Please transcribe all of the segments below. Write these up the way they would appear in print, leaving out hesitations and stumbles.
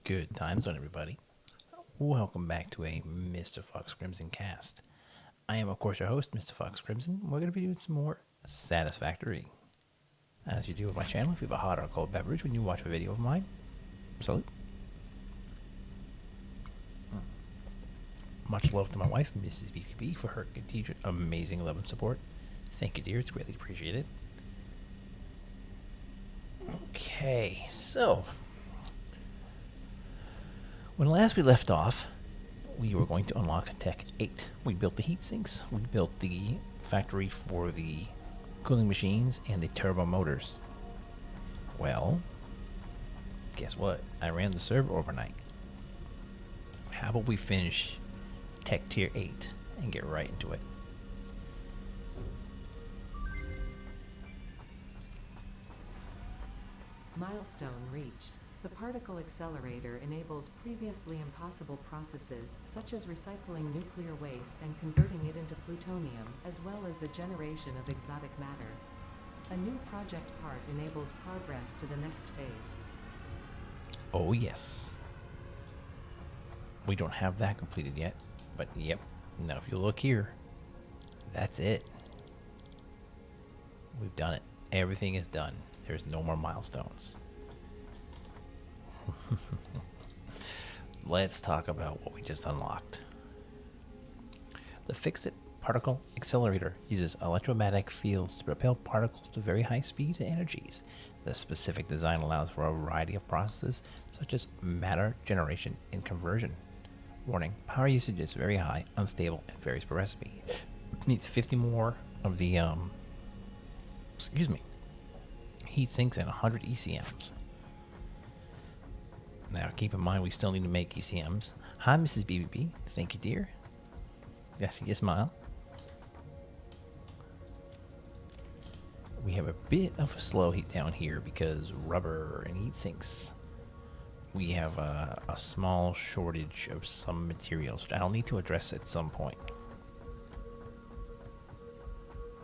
Good times on everybody. Welcome back to a Mr. Fox Crimson cast. I am, of course, your host, Mr. Fox Crimson. We're going to be doing some more Satisfactory. As you do with my channel, if you have a hot or cold beverage when you watch a video of mine, salute. Much love to my wife, Mrs. BPB, for her continued amazing love and support. Thank you, dear. It's greatly appreciated. Okay, so when last we left off, we were going to unlock Tech 8. We built the heat sinks, we built the factory for the cooling machines, and the turbo motors. Well, guess what? I ran the server overnight. How about we finish Tech Tier 8 and get right into it? Milestone reached. The particle accelerator enables previously impossible processes, such as recycling nuclear waste and converting it into plutonium, as well as the generation of exotic matter. A new project part enables progress to the next phase. Oh yes. We don't have that completed yet, but yep. Now if you look here, that's it. We've done it. Everything is done. There's no more milestones. Let's talk about what we just unlocked. The Fix-It Particle Accelerator uses electromagnetic fields to propel particles to very high speeds and energies. The specific design allows for a variety of processes, such as matter generation and conversion. Warning, power usage is very high, unstable, and varies per recipe. Needs 50 more of the, heat sinks and 100 ECMs. Now, keep in mind, we still need to make ECMs. Hi, Mrs. BBB. Thank you, dear. I see you smile. We have a bit of a slow heat down here because rubber and heat sinks. We have a small shortage of some materials, which I'll need to address at some point.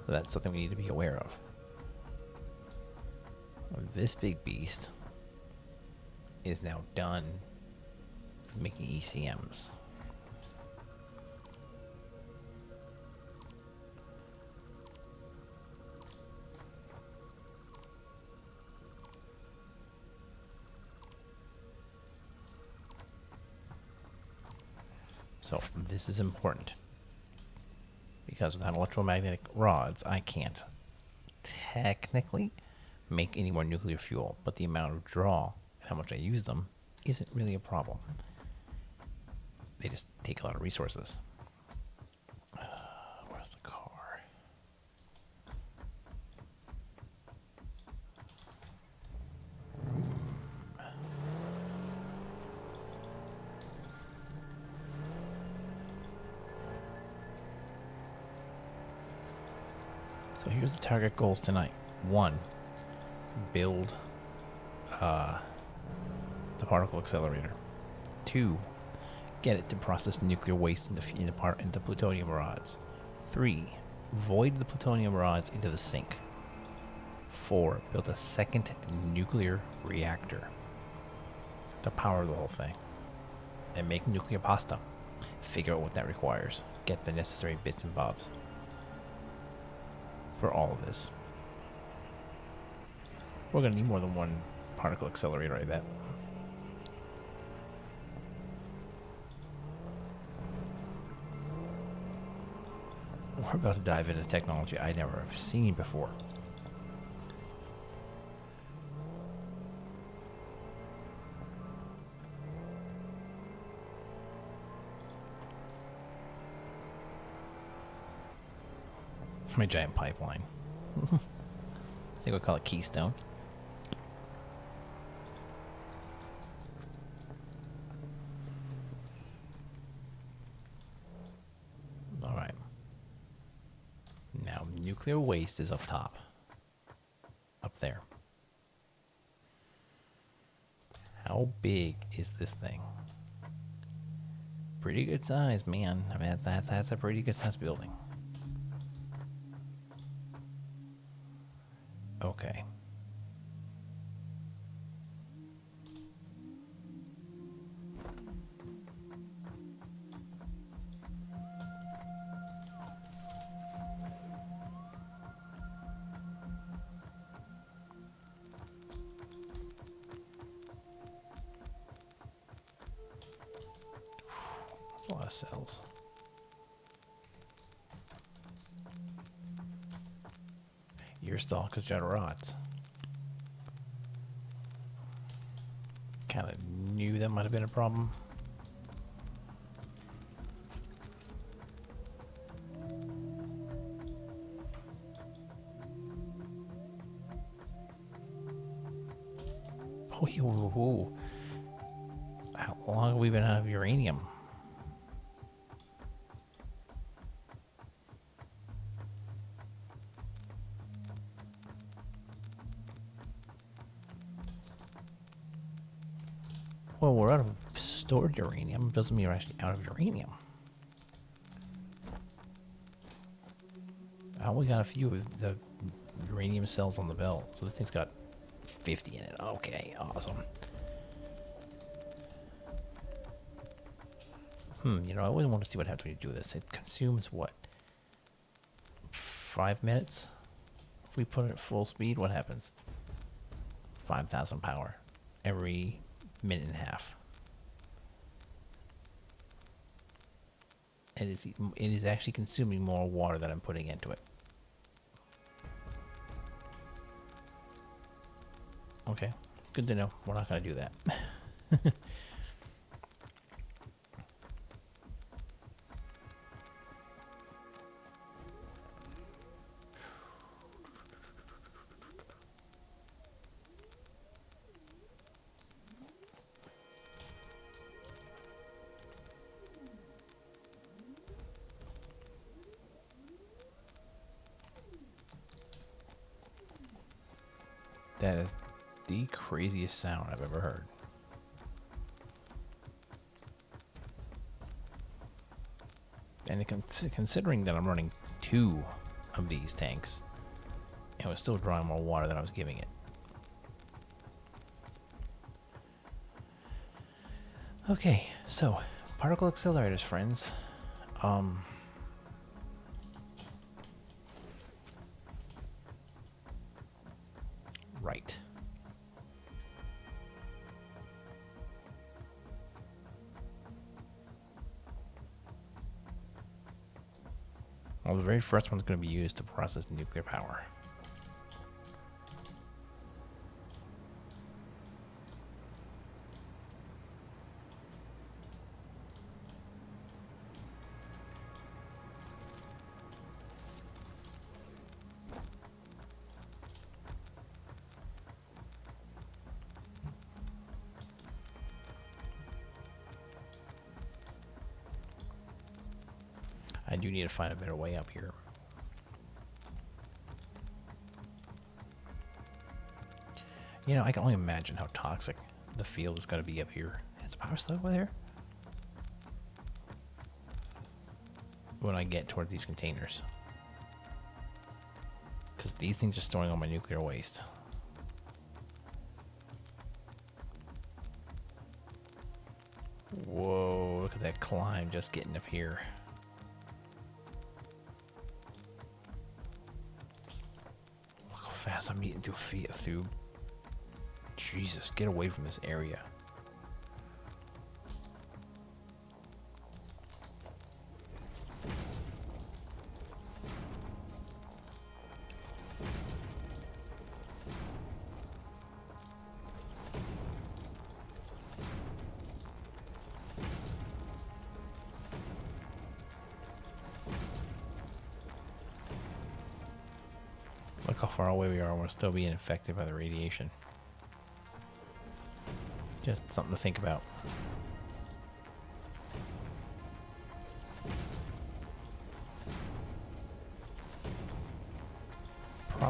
So that's something we need to be aware of. This big beast is now done making ECMs. So this is important because without electromagnetic rods, I can't technically make any more nuclear fuel, but the amount of draw and how much I use them isn't really a problem. They just take a lot of resources. Where's the car? So here's the target goals tonight. 1, build the particle accelerator. 2, get it to process nuclear waste into plutonium rods. 3, void the plutonium rods into the sink. 4, build a second nuclear reactor to power the whole thing. And make nuclear pasta. Figure out what that requires. Get the necessary bits and bobs for all of this. We're going to need more than one particle accelerator, I bet. We're about to dive into technology I never have seen before. My giant pipeline. I think we'll call it Keystone. nuclear waste is up top. Up there. How big is this thing? Pretty good size, man. I mean, that's a pretty good size building. Okay. That's a lot of cells. Your stall because you're out of rods. Kind of knew that might have been a problem. Oh, how long have we been out of uranium? Well, we're out of stored uranium. Doesn't mean we're actually out of uranium. I only got a few of the uranium cells on the belt. So this thing's got 50 in it. Okay, awesome. You know, I always want to see what happens when you do this. It consumes what? 5 minutes? If we put it at full speed, what happens? 5,000 power every minute and a half. It is actually consuming more water than I'm putting into it. Okay, good to know. We're not going to do that. That is the craziest sound I've ever heard. And considering that I'm running 2 of these tanks, it was still drawing more water than I was giving it. Okay, so particle accelerators, friends. Right. Well, the very first one's going to be used to process nuclear power. I do need to find a better way up here. You know, I can only imagine how toxic the field is going to be up here. Is the power still over there? When I get toward these containers. Because these things are storing all my nuclear waste. Whoa, look at that climb just getting up here. Look how fast I'm eating through. Jesus, get away from this area. Look how far away we are. We're still being affected by the radiation. Just something to think about.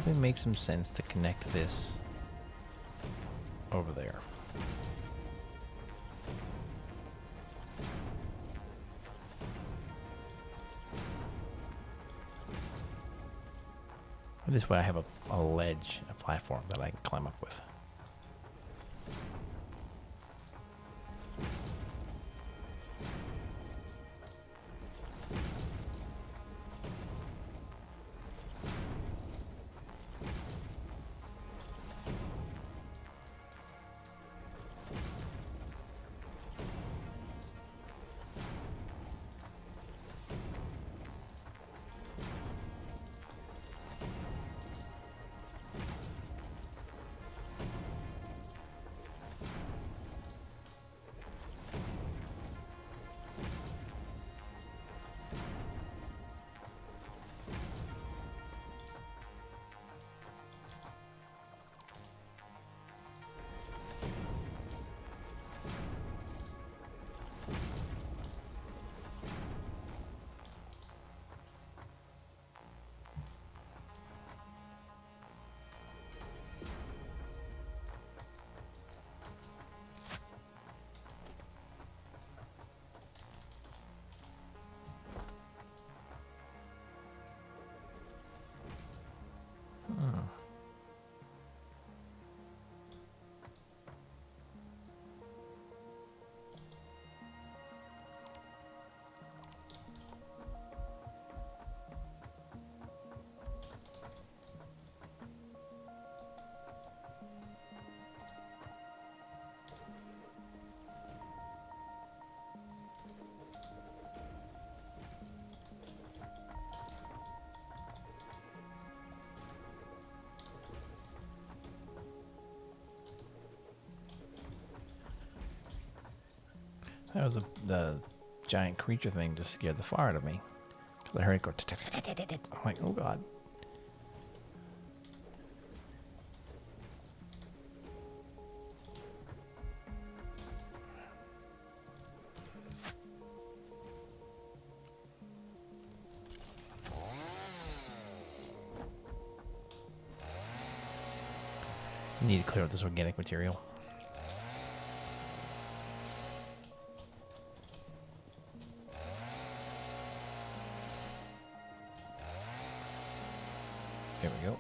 probably makes some sense to connect this over there. This way I have a ledge, a platform that I can climb up with. That was the giant creature thing just scared the fire out of me. Because I heard it go. I'm like, oh god. Need to clear out this organic material. There we go.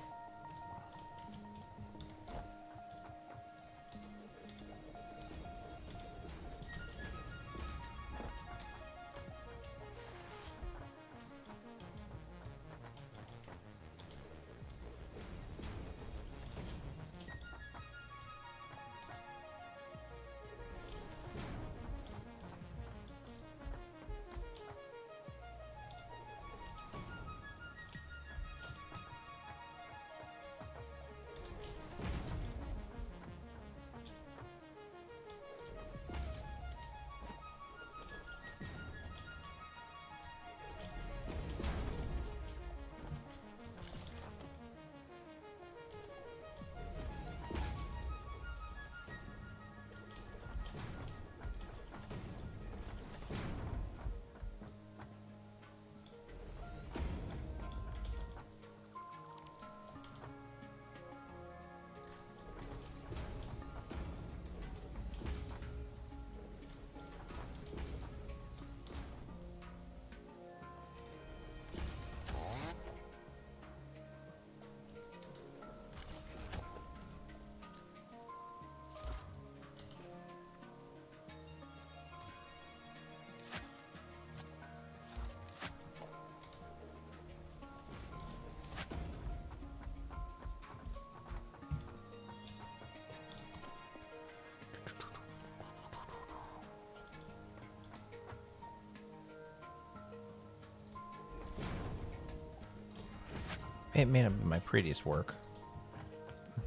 It may not be my prettiest work,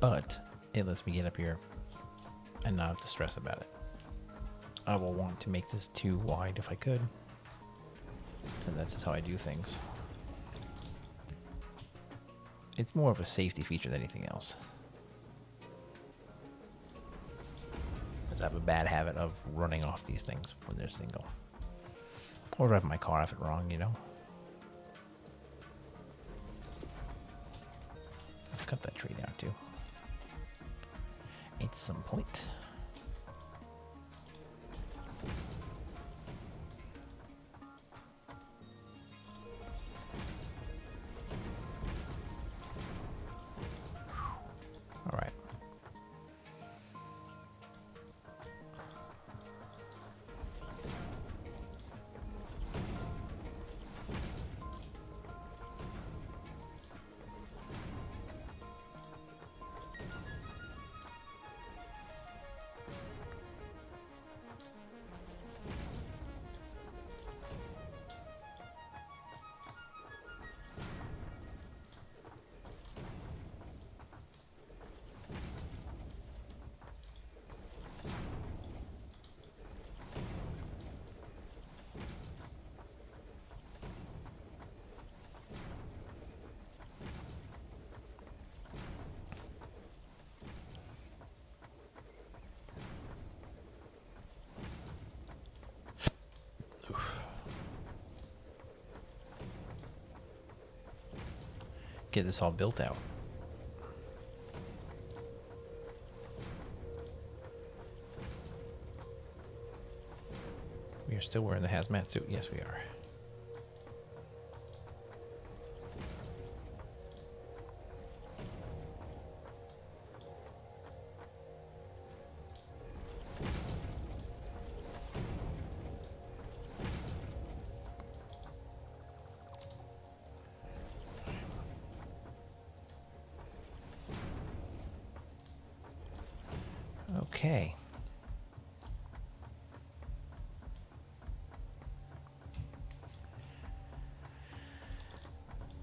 but it lets me get up here and not have to stress about it. I will want to make this too wide if I could, and that's just how I do things. It's more of a safety feature than anything else. I have a bad habit of running off these things when they're single. Or driving my car off it wrong, you know? cut that tree down too. At some point. All right. Get this all built out. We are still wearing the hazmat suit. Yes, we are. Okay.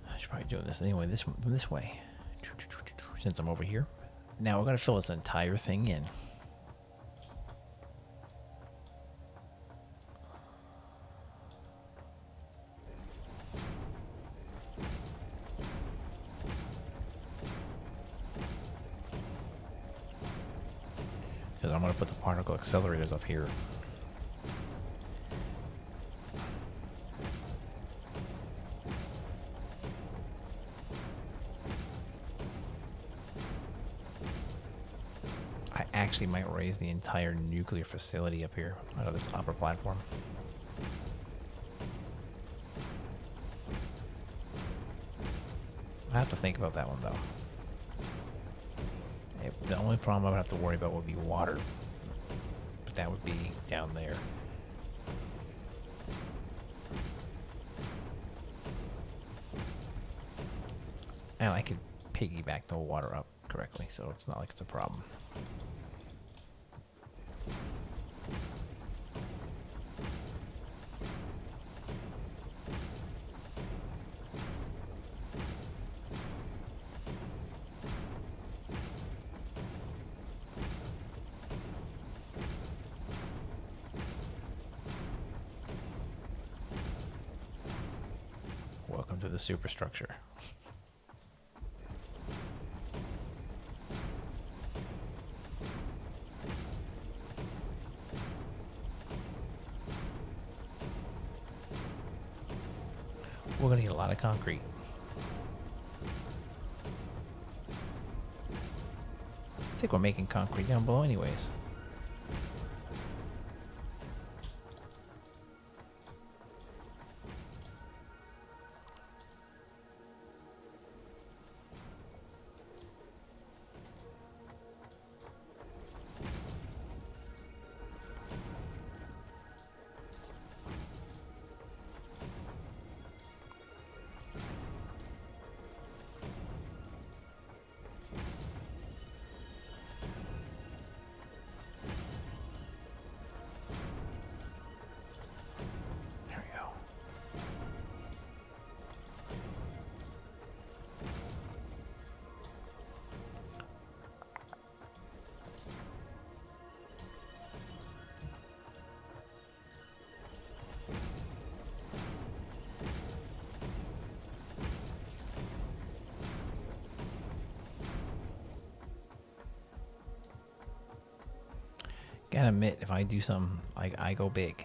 I should probably do this anyway. This way, since I'm over here. Now we're gonna fill this entire thing in. Because I'm going to put the particle accelerators up here. I actually might raise the entire nuclear facility up here out of this upper platform. I have to think about that one though. The only problem I would have to worry about would be water. But that would be down there. And I could piggyback the water up correctly, so it's not like it's a problem. Welcome to the superstructure. We're gonna need a lot of concrete. I think we're making concrete down below anyways. Gotta admit, if I do something, I go big.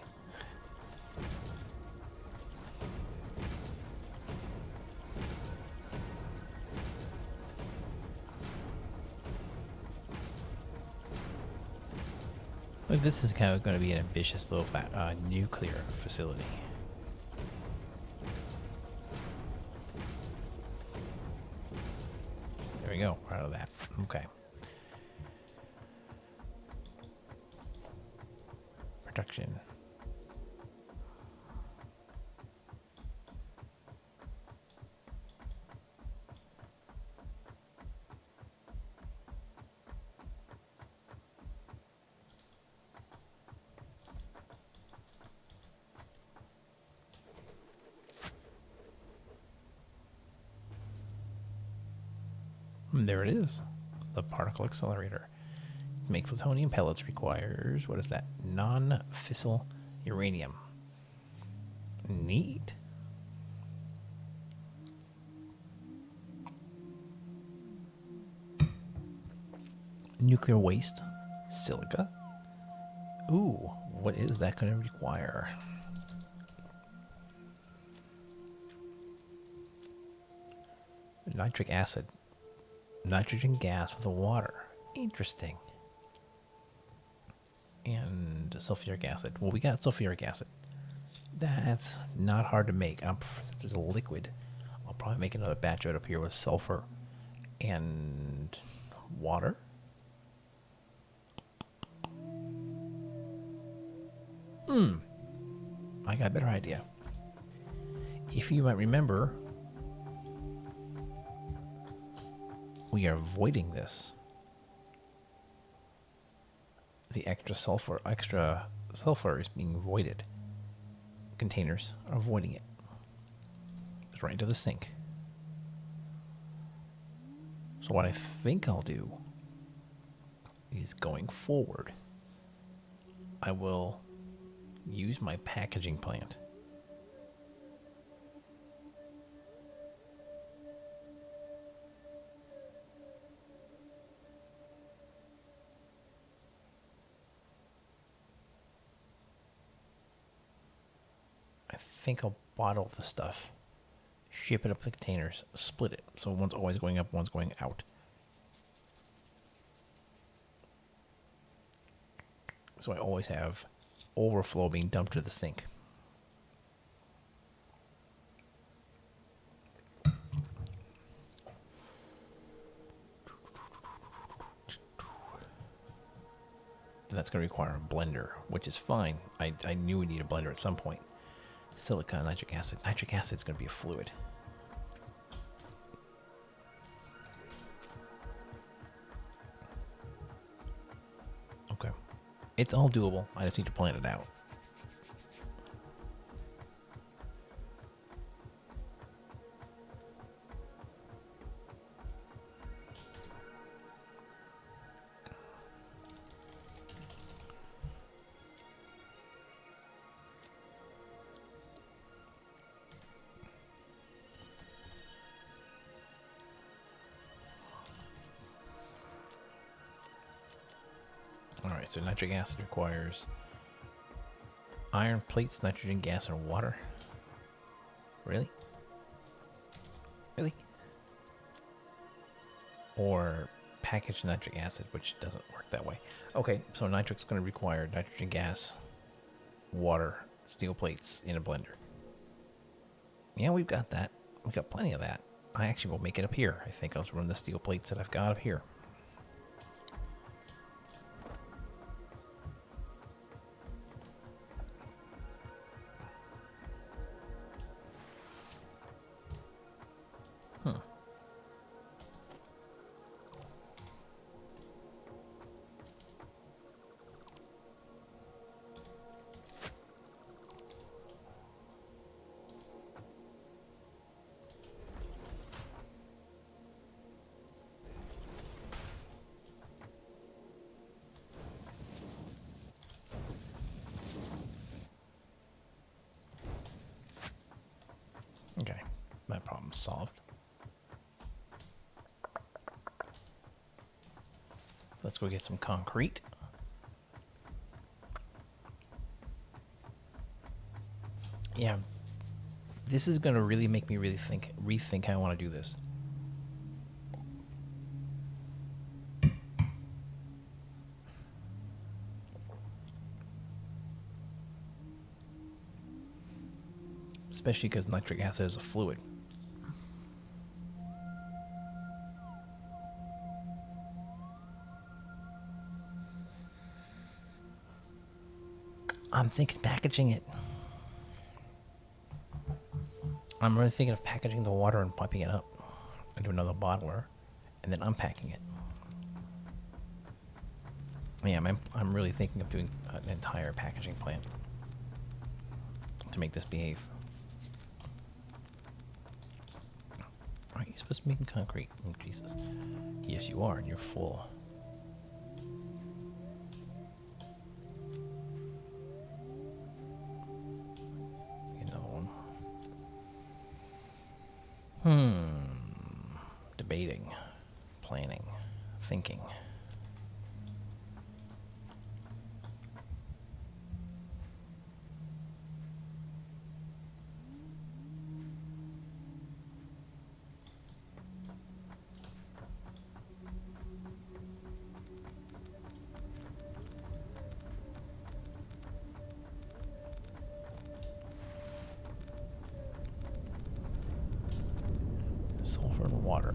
But this is kind of going to be an ambitious little nuclear facility. There we go. We're out of that. Okay. Production. And there it is. The particle accelerator. To make plutonium pellets requires, what is that? Non-fissile uranium. Neat. Nuclear waste. Silica. Ooh, what is that going to require? Nitric acid. Nitrogen gas with water. Interesting. And sulfuric acid. Well, we got sulfuric acid. That's not hard to make. Since it's a liquid, I'll probably make another batch right up here with sulfur and water. I got a better idea. If you might remember, we are voiding this. The extra sulfur is being voided. Containers are voiding it. It's right into the sink. So what I think I'll do is, going forward, I will use my packaging plant. I think I'll bottle the stuff, ship it up the containers, split it, so one's always going up, one's going out. So I always have overflow being dumped to the sink. That's going to require a blender, which is fine. I knew we need a blender at some point. Silica, nitric acid. Nitric acid is going to be a fluid. Okay. It's all doable. I just need to plan it out. Alright, so nitric acid requires iron plates, nitrogen gas, and water. Really? Really? Or packaged nitric acid, which doesn't work that way. Okay, so nitric's going to require nitrogen gas, water, steel plates in a blender. Yeah, we've got that. We've got plenty of that. I actually will make it up here. I think I'll just run the steel plates that I've got up here. Okay, that problem's solved. Let's go get some concrete. Yeah, this is going to really make me rethink how I want to do this. especially because nitric acid is a fluid. I'm thinking packaging it. I'm really thinking of packaging the water and piping it up into another bottler and then unpacking it. Yeah, I'm really thinking of doing an entire packaging plant to make this behave. Aren't you supposed to be making concrete? Oh, Jesus. Yes, you are, and you're full. Another one. Debating, planning, thinking. Sulfur and water.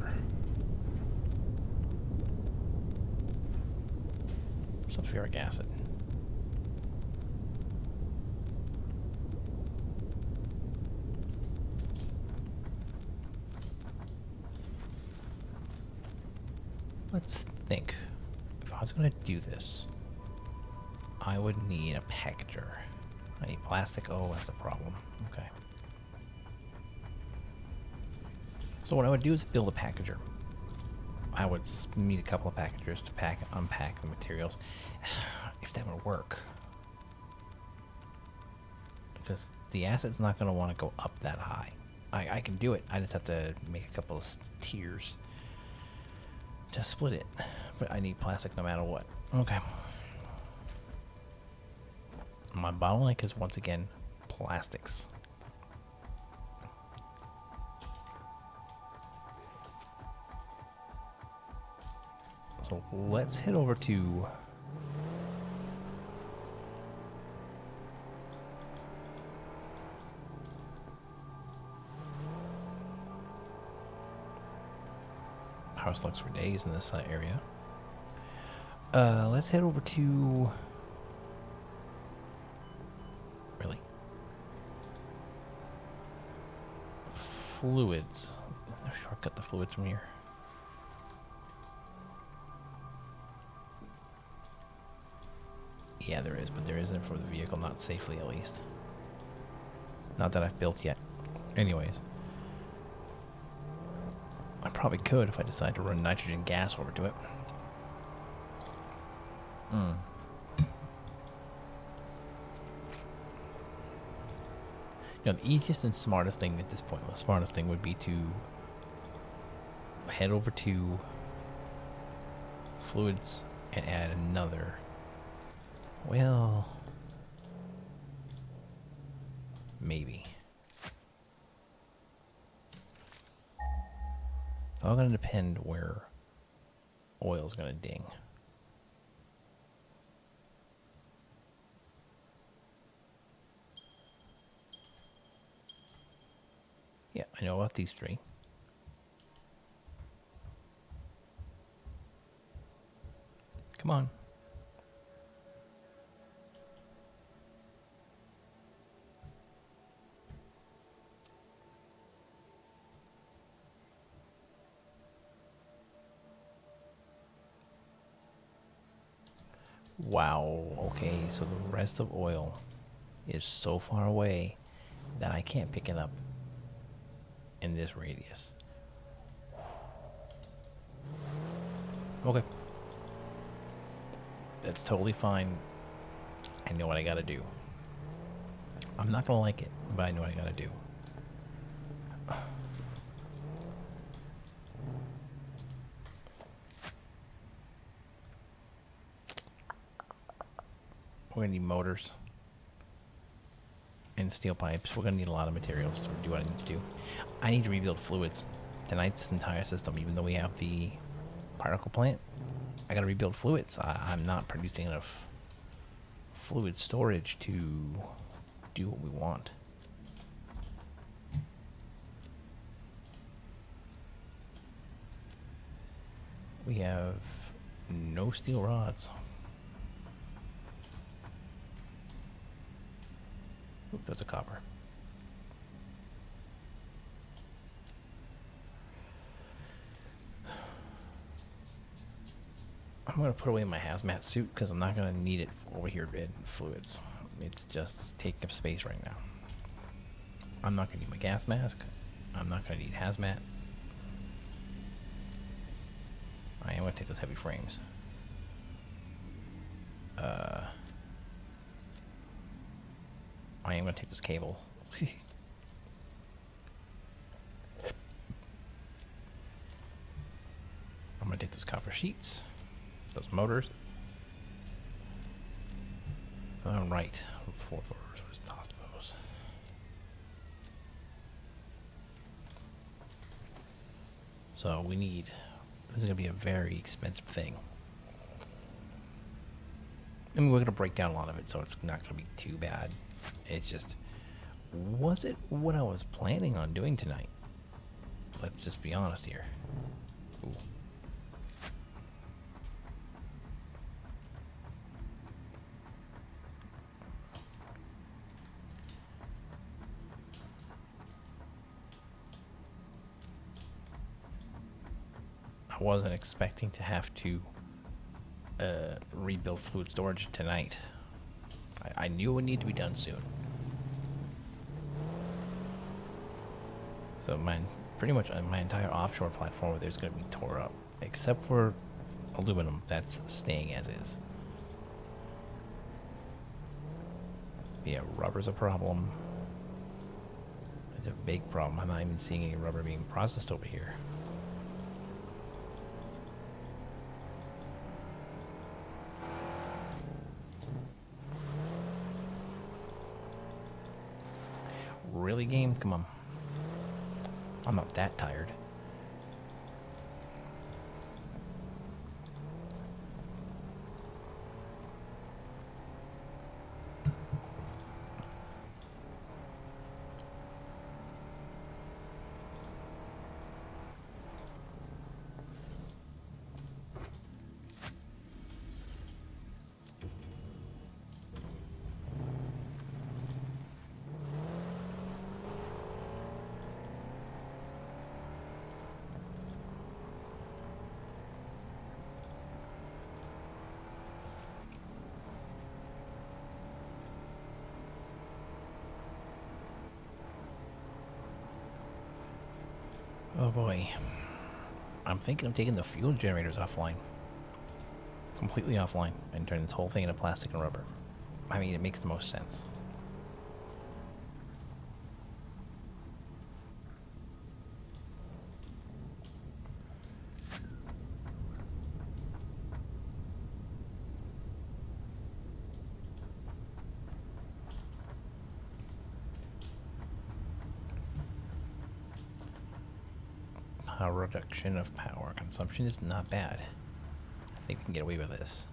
Sulfuric acid. Let's think. If I was going to do this, I would need a packager. I need plastic. Oh, that's a problem. Okay. So what I would do is build a packager. I would need a couple of packagers to unpack the materials. If that would work. Because the acid's not going to want to go up that high. I can do it. I just have to make a couple of tiers to split it. But I need plastic no matter what. Okay. My bottleneck is once again plastics. So let's head over to power slugs for days in this area. Let's head over to really fluids. Shortcut the fluids from here. Yeah, there is, but there isn't for the vehicle, not safely at least. Not that I've built yet. Anyways. I probably could if I decide to run nitrogen gas over to it. You know, the easiest and smartest thing at this point, the smartest thing would be to head over to fluids and add another. Well, maybe. All going to depend where oil's going to ding. Yeah, I know about these three. Come on. Wow, okay, so the rest of oil is so far away that I can't pick it up in this radius. Okay. That's totally fine. I know what I gotta do. I'm not gonna like it, but I know what I gotta do. We're gonna need motors and steel pipes. We're gonna need a lot of materials to do what I need to do. I need to rebuild fluids. Tonight's entire system, even though we have the particle plant, I gotta rebuild fluids. I'm not producing enough fluid storage to do what we want. We have no steel rods. Oop, there's a copper. I'm going to put away my hazmat suit because I'm not going to need it over here in fluids. It's just taking up space right now. I'm not going to need my gas mask. I'm not going to need hazmat. I am going to take those heavy frames. I am going to take this cable. I'm going to take those copper sheets. Those motors. All right. 4 doors. Let's toss those. So we need... This is going to be a very expensive thing. I mean, we're going to break down a lot of it, so it's not going to be too bad. It's just... Was it what I was planning on doing tonight? Let's just be honest here. Ooh. I wasn't expecting to have to rebuild fluid storage tonight. I knew it would need to be done soon. So pretty much my entire offshore platform there's going to be tore up, except for aluminum that's staying as is. Yeah, rubber's a problem. It's a big problem. I'm not even seeing any rubber being processed over here. Really, game? Come on. I'm not that tired. Oh boy. I'm thinking of taking the fuel generators offline. Completely offline and turn this whole thing into plastic and rubber. I mean, it makes the most sense. Reduction of power consumption is not bad. I think we can get away with this.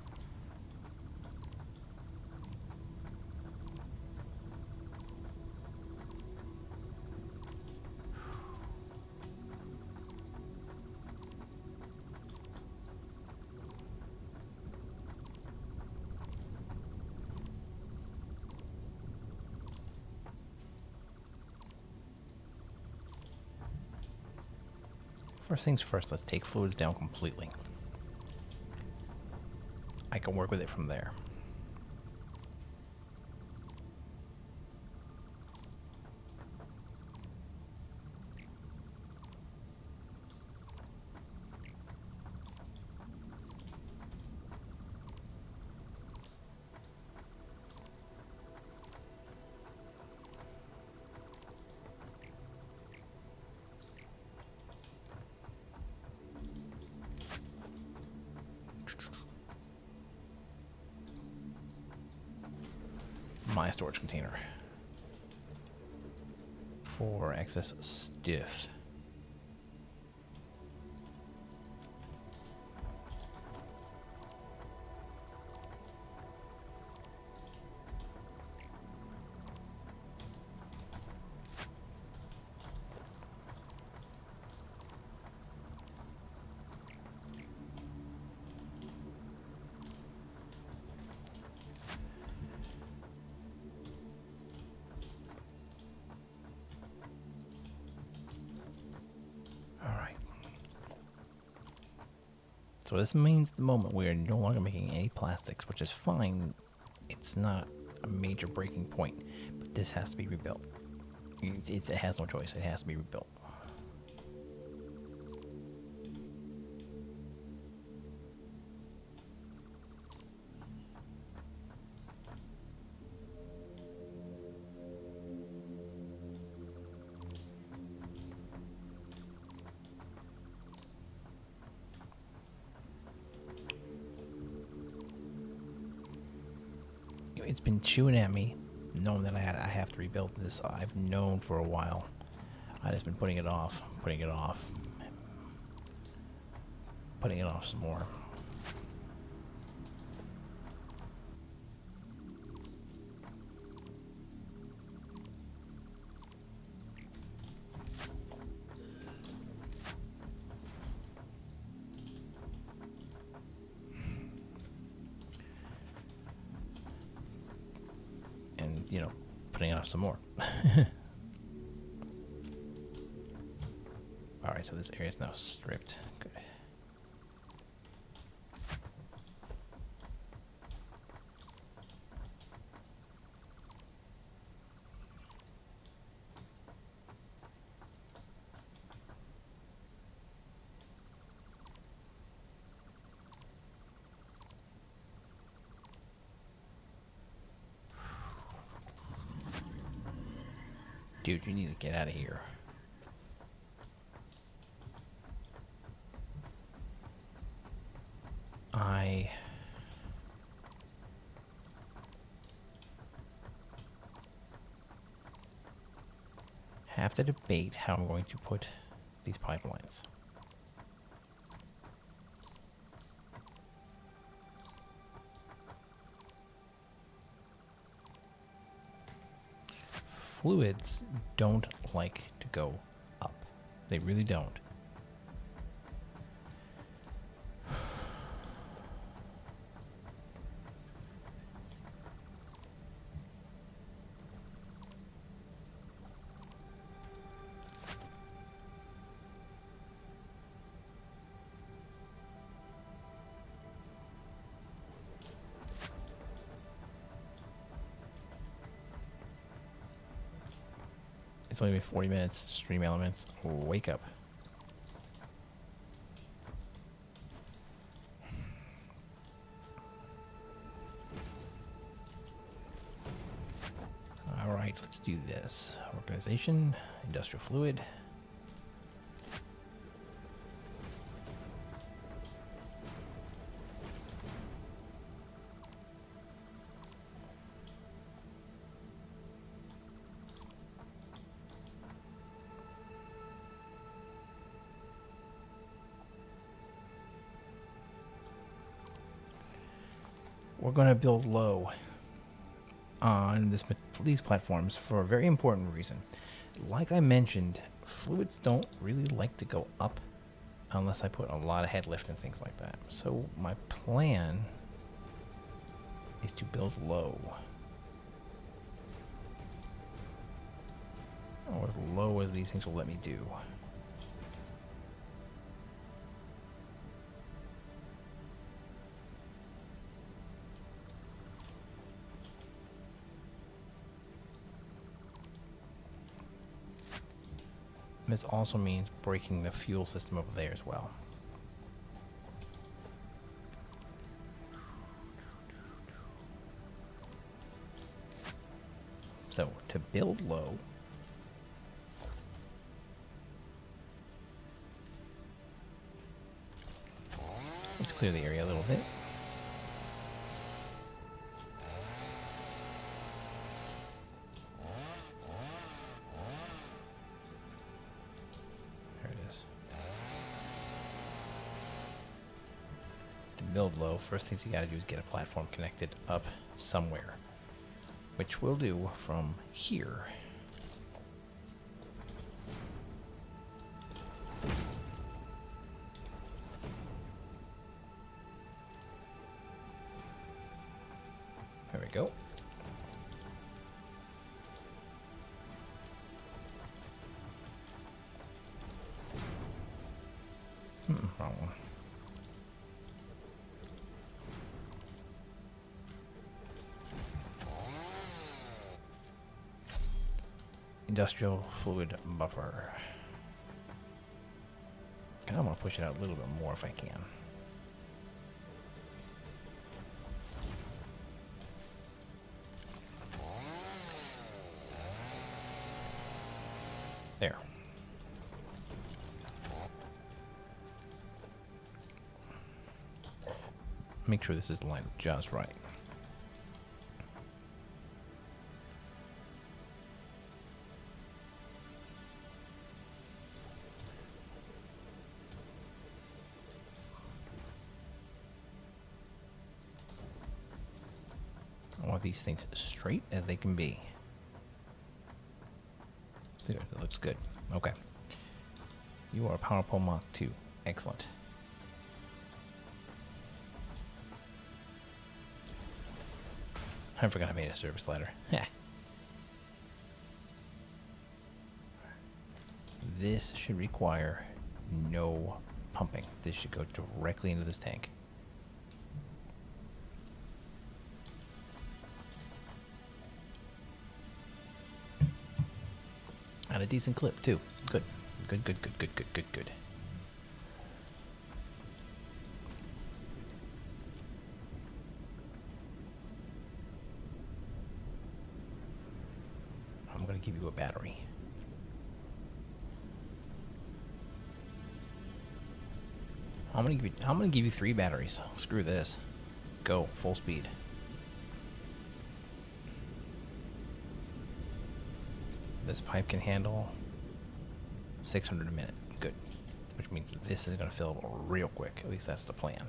First things first, let's take fluids down completely. I can work with it from there. My storage container for excess stiff. So this means the moment we are no longer making any plastics, which is fine. It's not a major breaking point, but this has to be rebuilt. It has no choice. It has to be rebuilt. It's been chewing at me, knowing that I have to rebuild this. I've known for a while. I just been putting it off, putting it off some more. And, putting it off some more. Alright, so this area is now stripped. Good. Dude, you need to get out of here. I have to debate how I'm going to put these pipelines. Fluids don't like to go up. They really don't. It's only been 40 minutes. Stream elements. Wake up. Alright, let's do this. Organization, industrial fluid. We're going to build low on these platforms for a very important reason. Like I mentioned, fluids don't really like to go up unless I put a lot of head lift and things like that. So my plan is to build low. Or as low as these things will let me do. This also means breaking the fuel system over there as well. So, to build low, let's clear the area a little bit. Build low, first things you gotta do is get a platform connected up somewhere, which we'll do from here. There we go. Wrong one. industrial fluid buffer. Kind of want to push it out a little bit more if I can. There. Make sure this is lined up just right. I want these things straight as they can be. There, that looks good. Okay. You are Power Pole Mach 2. Excellent. I forgot I made a service ladder. This should require no pumping. This should go directly into this tank. At a decent clip, too. Good. Good. I'm going to give you a battery. I'm going to give you 3 batteries. Screw this. Go. Full speed. This pipe can handle 600 a minute. Good. Which means this is going to fill up real quick. At least that's the plan.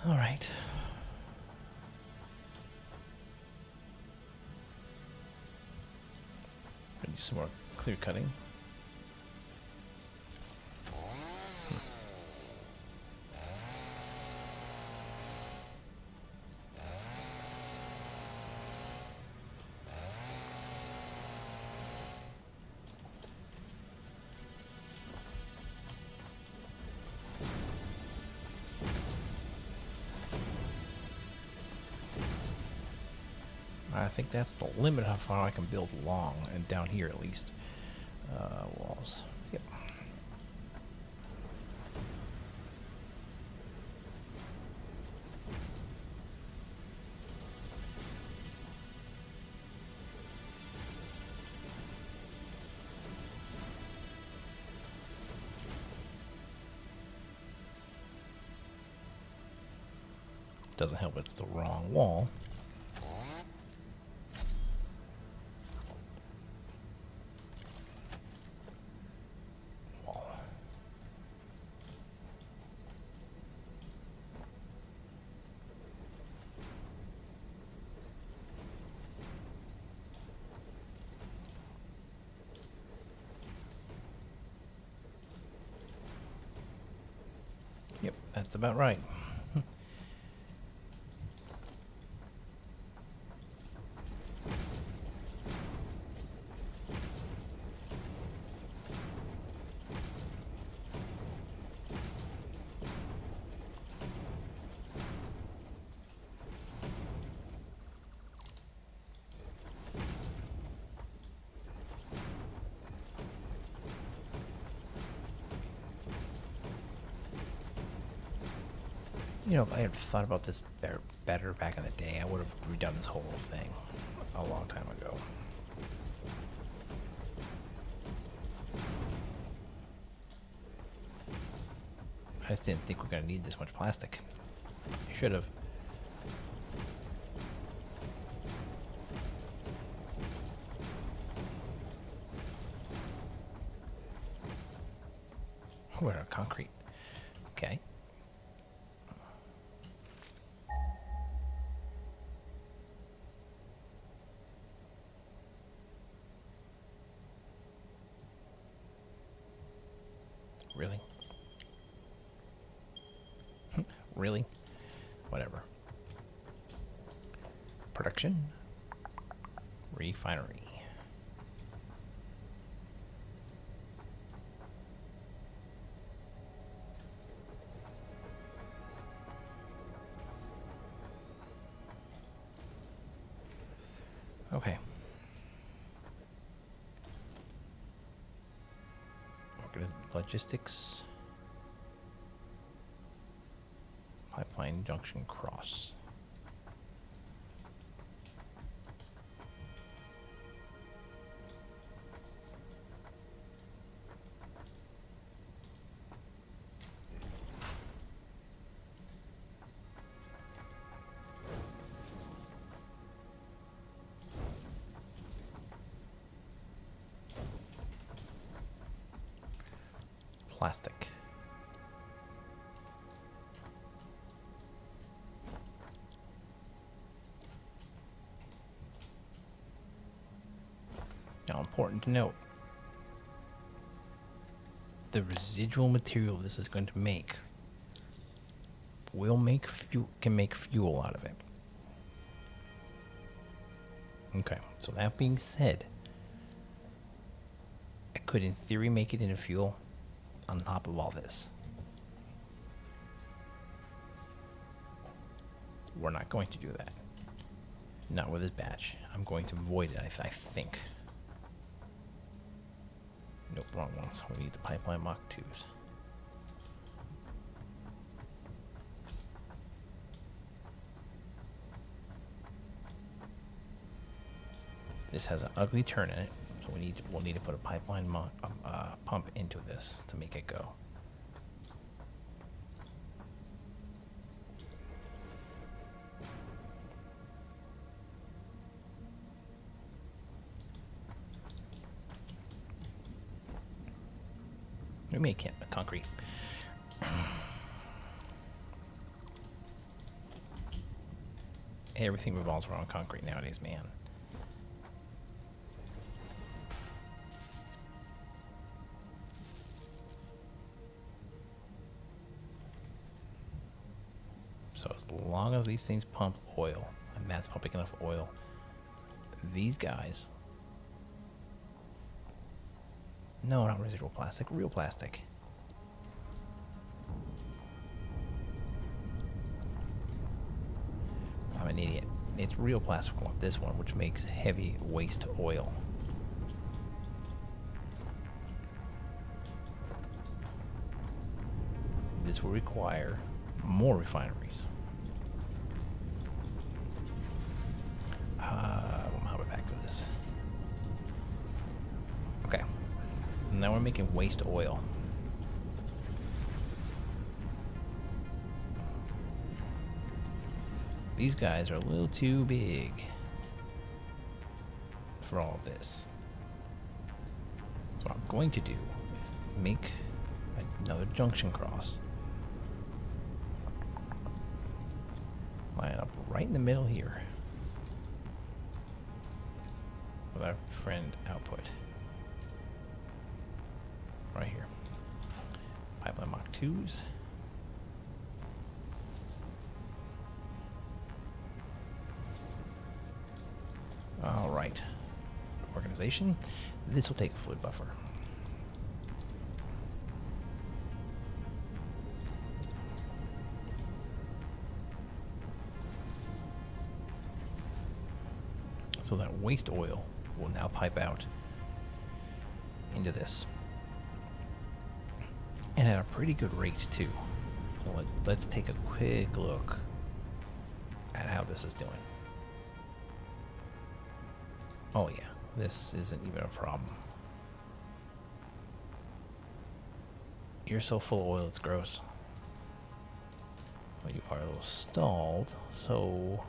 All right. Gonna do some more clear cutting. I think that's the limit how far I can build long, and down here at least. Walls. Yep. Doesn't help it's the wrong wall. Yep, that's about right. You know, if I had thought about this better back in the day, I would have redone this whole thing a long time ago. I just didn't think we're going to need this much plastic. Should have. We're on concrete. Okay. Really? Really? Whatever. Production. Refinery. Okay. logistics. Pipeline junction cross. Plastic. Now, important to note, the residual material this is going to make will make fuel, can make fuel out of it. Okay, so that being said, I could in theory make it into fuel on top of all this. We're not going to do that. Not with this batch. I'm going to void it, I think. Nope, wrong ones. We need the pipeline Mach 2s. This has an ugly turn in it, so we'll need to put a pipeline pump into this to make it go. We make it concrete. Everything revolves around concrete nowadays, man. So as long as these things pump oil, and that's pumping enough oil, these guys... No, not residual plastic, real plastic. I'm an idiot. It's real plastic, this one, which makes heavy waste oil. This will require more refineries. How about back to this? Okay. Now we're making waste oil. These guys are a little too big for all of this. So what I'm going to do is make another junction cross. Line it up right in the middle here with our friend output. Right here. Pipeline Mach 2s. All right. Organization. This will take a fluid buffer. So that waste oil will now pipe out into this. And at a pretty good rate too. So let's take a quick look at how this is doing. Oh yeah, this isn't even a problem. You're so full of oil, it's gross. Well, you are a little stalled, so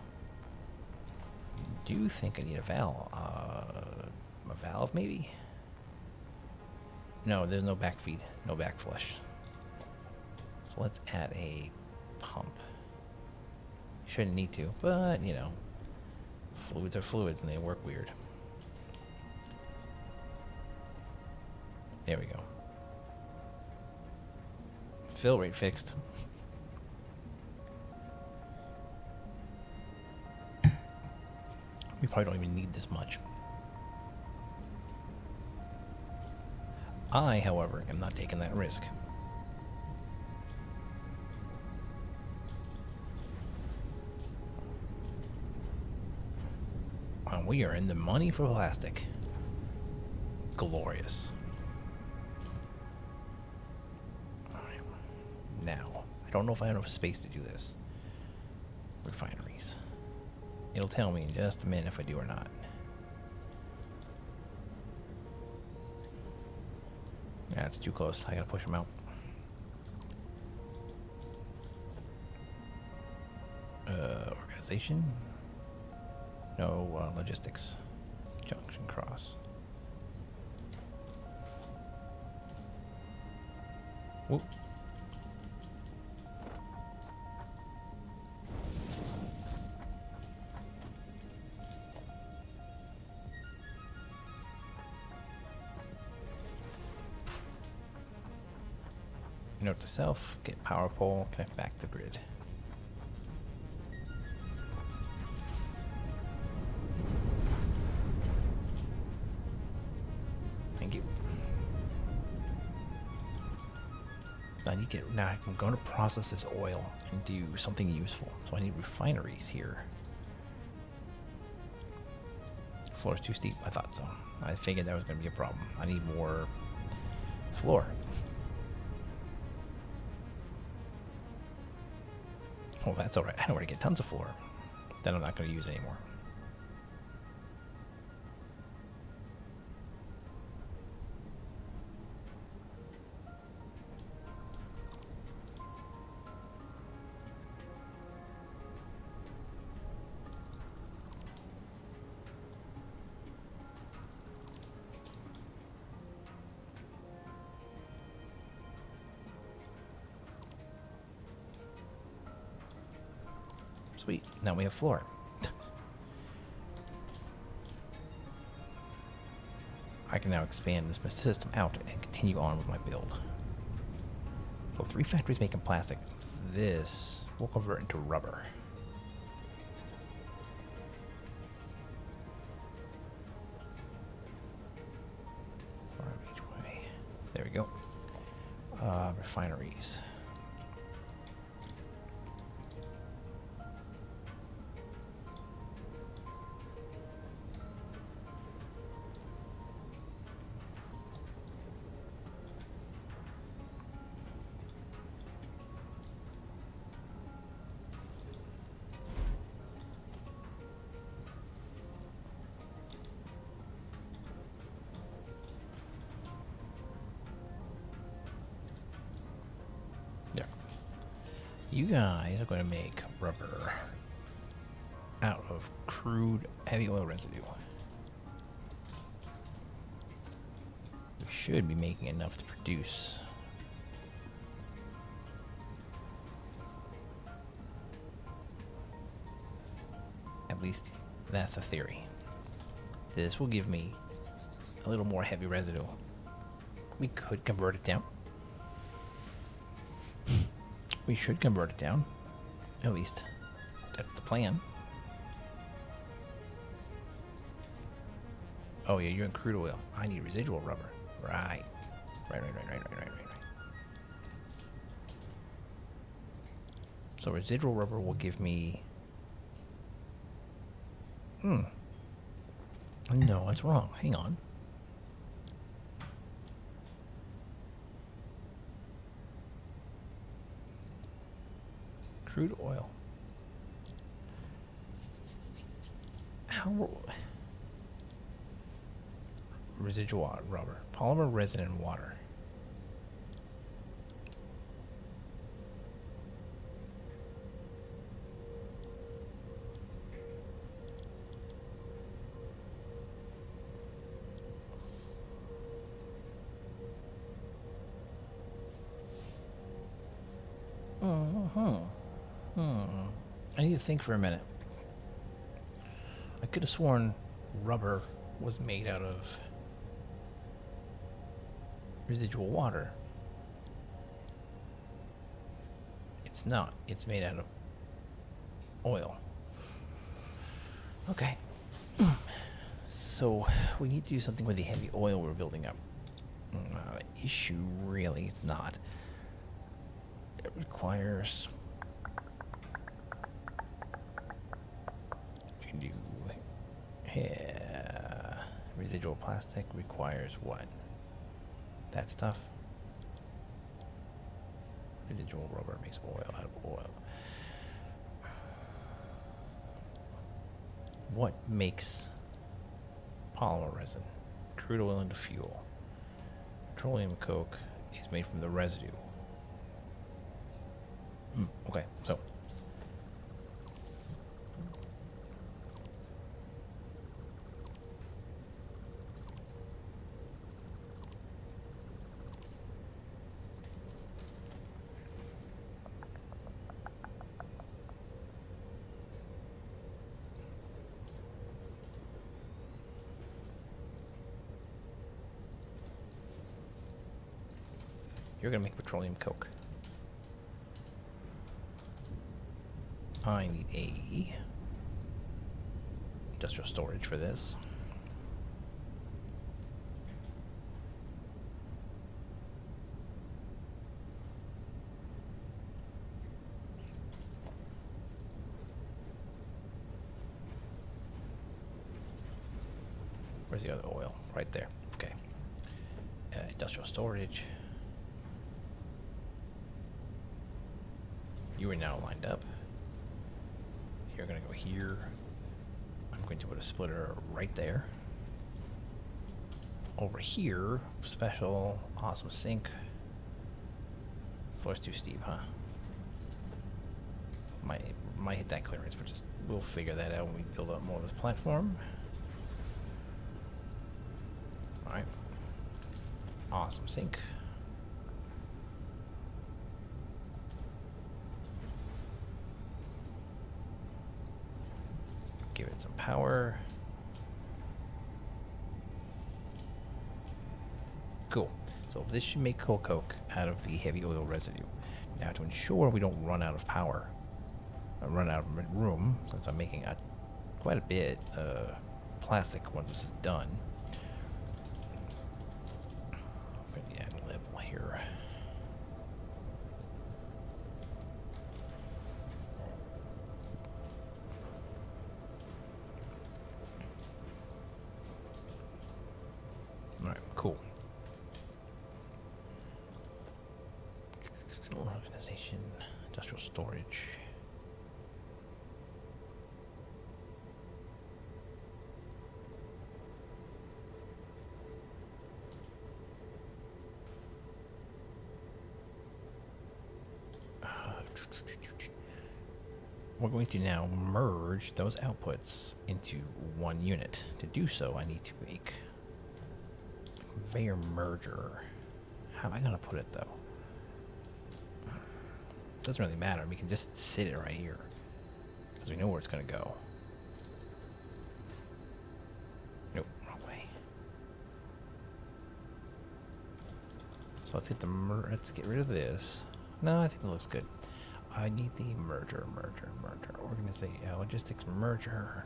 do you think I need a valve? A valve, maybe? No, there's no back feed, no back flush. So let's add a pump. Shouldn't need to, but you know, fluids are fluids and they work weird. There we go. Fill rate fixed. We probably don't even need this much. I, however, am not taking that risk. And we are in the money for plastic. Glorious. don't know if I have enough space to do this. Refineries. It'll tell me in just a minute if I do or not. Yeah, it's too close. I gotta push them out. Organization. No, logistics. Junction cross. Whoop. Note to self, get power pole, connect back to grid. Thank you. I need to get, now I'm going to process this oil and do something useful. So I need refineries here. Floor's too steep, I thought so. I figured that was going to be a problem. I need more floor. Oh, that's alright. I know where to get tons of floor. Then I'm not going to use it anymore. Sweet. Now we have floor. I can now expand this system out and continue on with my build. So 3 factories making plastic. This will convert into rubber. There we go. Refineries. You guys are going to make rubber out of crude heavy oil residue. We should be making enough to produce. At least that's the theory. This will give me a little more heavy residue. We could convert it down. We should convert it down. At least that's the plan. Oh yeah, you're in crude oil. I need residual rubber. Right. Right. So residual rubber will give me... No, that's wrong. Hang on. Crude oil. How... Residual rubber. Polymer resin and water. I need to think for a minute. I could have sworn rubber was made out of residual water. It's not. It's made out of oil. Okay. So we need to do something with the heavy oil we're building up. Issue, really, it's not. It requires... You can do... residual plastic requires what? That stuff? Individual rubber makes oil out of oil. What makes polymer resin? Crude oil into fuel. Petroleum coke is made from the residue. Okay, so you're gonna make petroleum coke. I need a industrial storage for this. Where's the other oil? Right there. Okay. Industrial storage. You are now lined up. You're going to go here. I'm going to put a splitter right there. Over here, special, awesome sink. Floor's too steep, huh? Might hit that clearance, but we'll figure that out when we build up more of this platform. Alright. Awesome sink. Give it some power. Cool. So this should make coal coke out of the heavy oil residue. Now to ensure we don't run out of power, run out of room, since I'm making quite a bit plastic once this is done. I'm going to add a level here. Alright, cool. Organization, industrial storage. We're going to now merge those outputs into one unit. To do so, I need to make conveyor merger. How am I going to put it, though? Doesn't really matter. We can just sit it right here because we know where it's going to go. Nope, wrong way. So let's get let's get rid of this. No, I think it looks good. I need the merger, organization, logistics merger.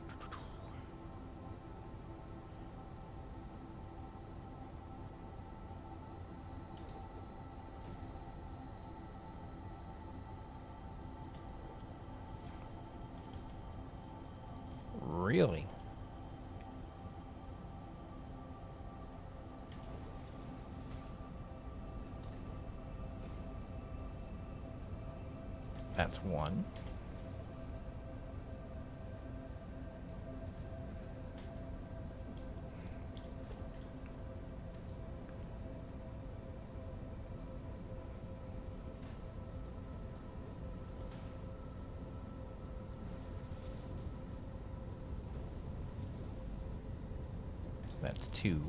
Really? That's one. That's two.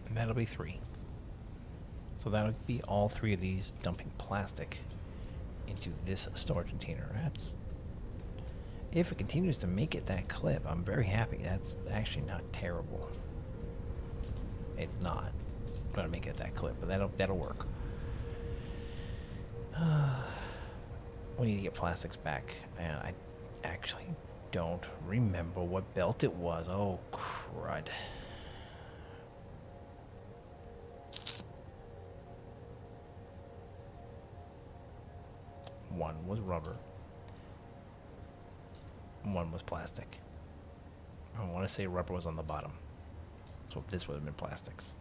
And that'll be three. So that'll be all three of these dumping plastic into this storage container. If it continues to make it that clip, I'm very happy. That's actually not terrible. It's not gonna make it that clip, but that'll work. We need to get plastics back, and I actually don't remember what belt it was. Oh, crud. One was rubber. One was plastic. I want to say rubber was on the bottom. So this would have been plastics.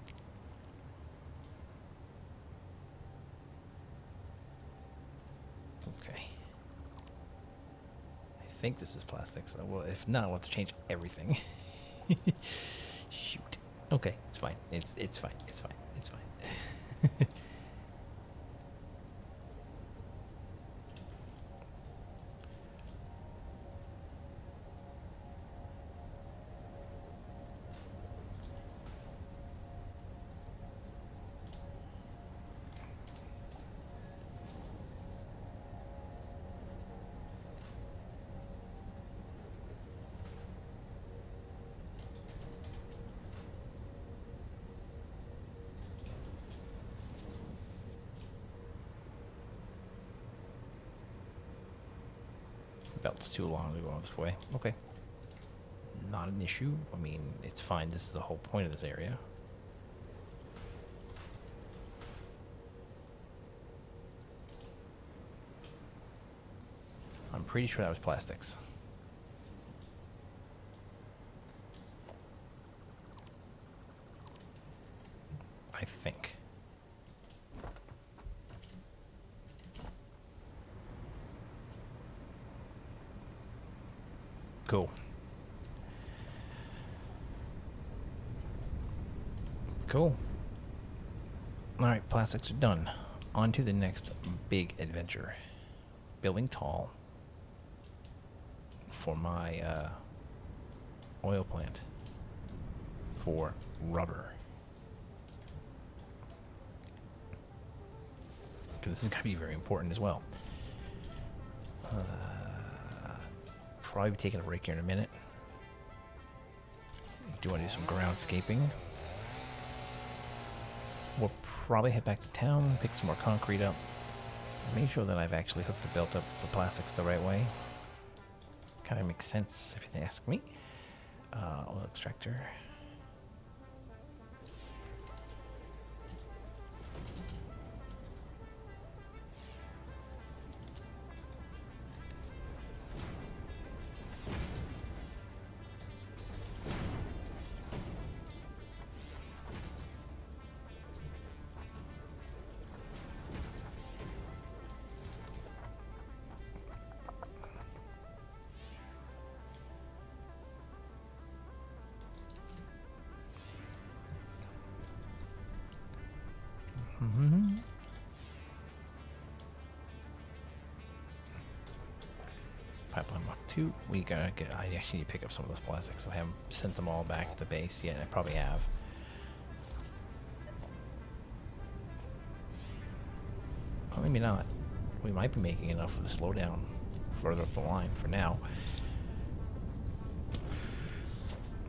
Okay. I think this is plastics. Well, if not, I'll have to change everything. Shoot. Okay, it's fine. It's fine. It's fine. It's fine. Belt's too long to go this way. Okay. Not an issue. I mean, it's fine. This is the whole point of this area. I'm pretty sure that was plastics. I think. Cool. Cool. Alright, plastics are done. On to the next big adventure. Building tall for my oil plant for rubber. Because this is going to be very important as well. Probably be taking a break here in a minute. Do want to do some groundscaping. We'll probably head back to town, pick some more concrete up. Make sure that I've actually hooked the belt up for plastics the right way. Kind of makes sense if you ask me. Oil extractor. Pipeline Mark 2. We gotta get. I actually need to pick up some of those plastics. I haven't sent them all back to the base yet. I probably have. Well, maybe not. We might be making enough for the slowdown further up the line for now.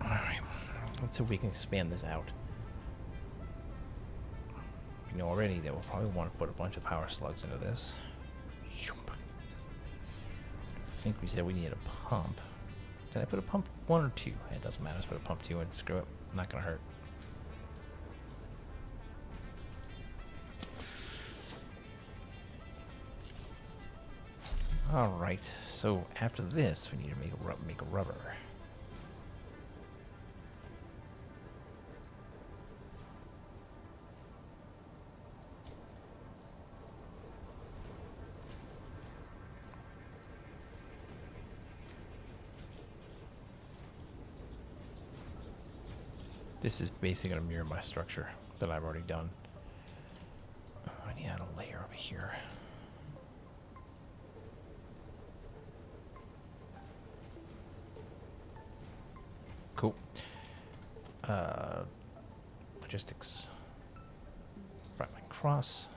Alright. Let's see if we can expand this out. You know already that we'll probably want to put a bunch of power slugs into this. I think we said we needed a pump. Did I put a pump 1 or 2? It doesn't matter. Let's put a pump 2 and screw it. Not gonna hurt. Alright, so after this we need to make a rubber. This is basically going to mirror my structure that I've already done. I need to add a layer over here. Cool. Logistics. Frontline cross.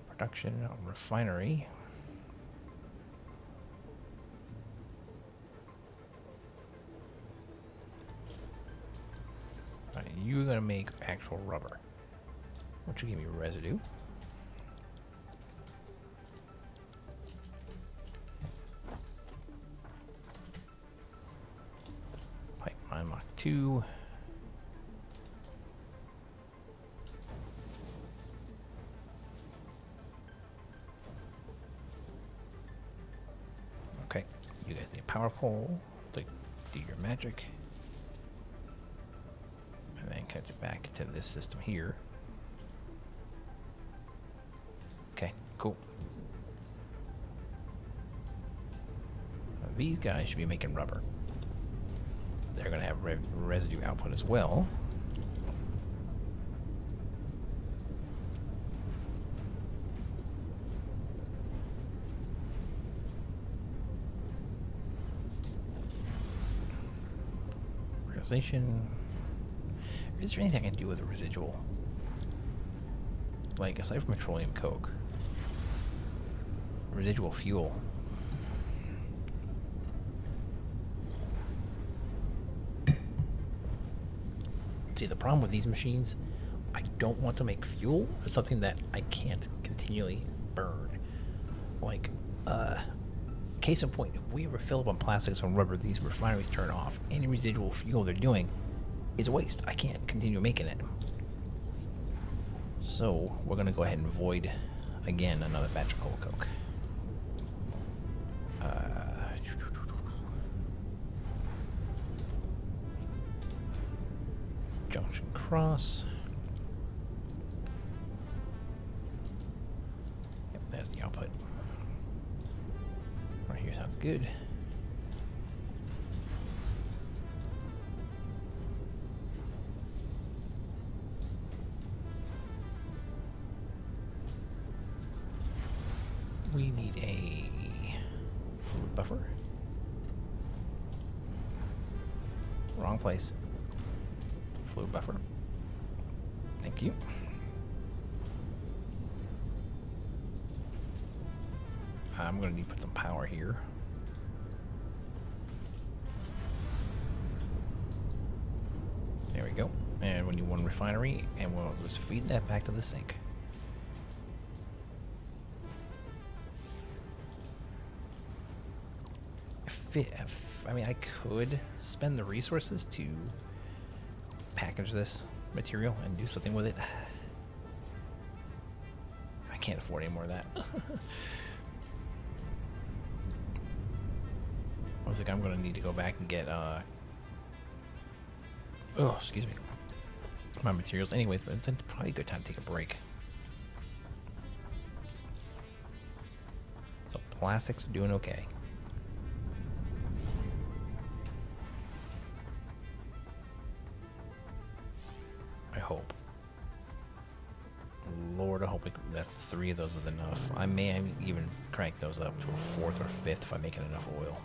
Production refinery. make actual rubber, which will give me residue. Pipeline Mach 2. Okay, you guys need a power pole to do your magic. And then connect it back to this system here. Okay, cool. Now these guys should be making rubber. They're going to have residue output as well. Organization. Is there anything I can do with the residual? Like, aside from petroleum coke, residual fuel. See, the problem with these machines, I don't want to make fuel or something that I can't continually burn. Like, case in point, if we ever fill up on plastics and rubber, these refineries turn off. Any residual fuel they're doing is a waste. I can't continue making it. So we're going to go ahead and void, again, another batch of coal coke. Junction cross. Yep, there's the output. Right here sounds good. We need a fluid buffer. Wrong place. Fluid buffer. Thank you. I'm going to need to put some power here. There we go. And we need one refinery, and we'll just feed that back to the sink. I mean, I could spend the resources to package this material and do something with it. I can't afford any more of that. Looks like I'm going to need to go back and get, oh, excuse me, my materials. Anyways, but it's probably a good time to take a break. So plastics are doing okay. I hope. Lord, I hope that's 3 of those is enough. I may even crank those up to a 4th or 5th if I'm making enough oil.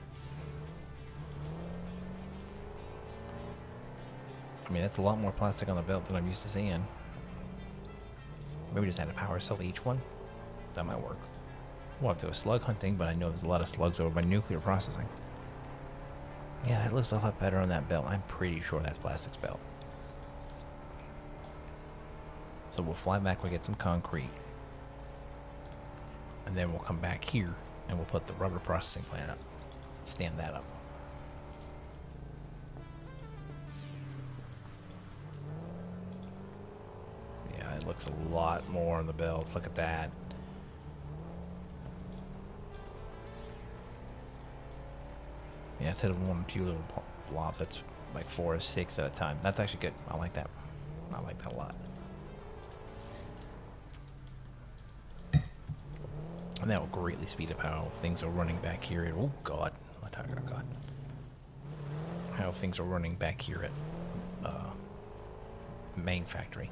I mean, that's a lot more plastic on the belt than I'm used to seeing. Maybe just add a power cell to each one. That might work. We'll have to go slug hunting, but I know there's a lot of slugs over by nuclear processing. Yeah, it looks a lot better on that belt. I'm pretty sure that's plastics belt. So we'll fly back, we'll get some concrete. And then we'll come back here and we'll put the rubber processing plant up. Stand that up. Yeah, it looks a lot more on the belts. Look at that. Yeah, instead of 1 or 2 little blobs, that's like 4 or 6 at a time. That's actually good. I like that. I like that a lot. And that will greatly speed up how things are running back here. Oh God, my tire got caught. How things are running back here at main factory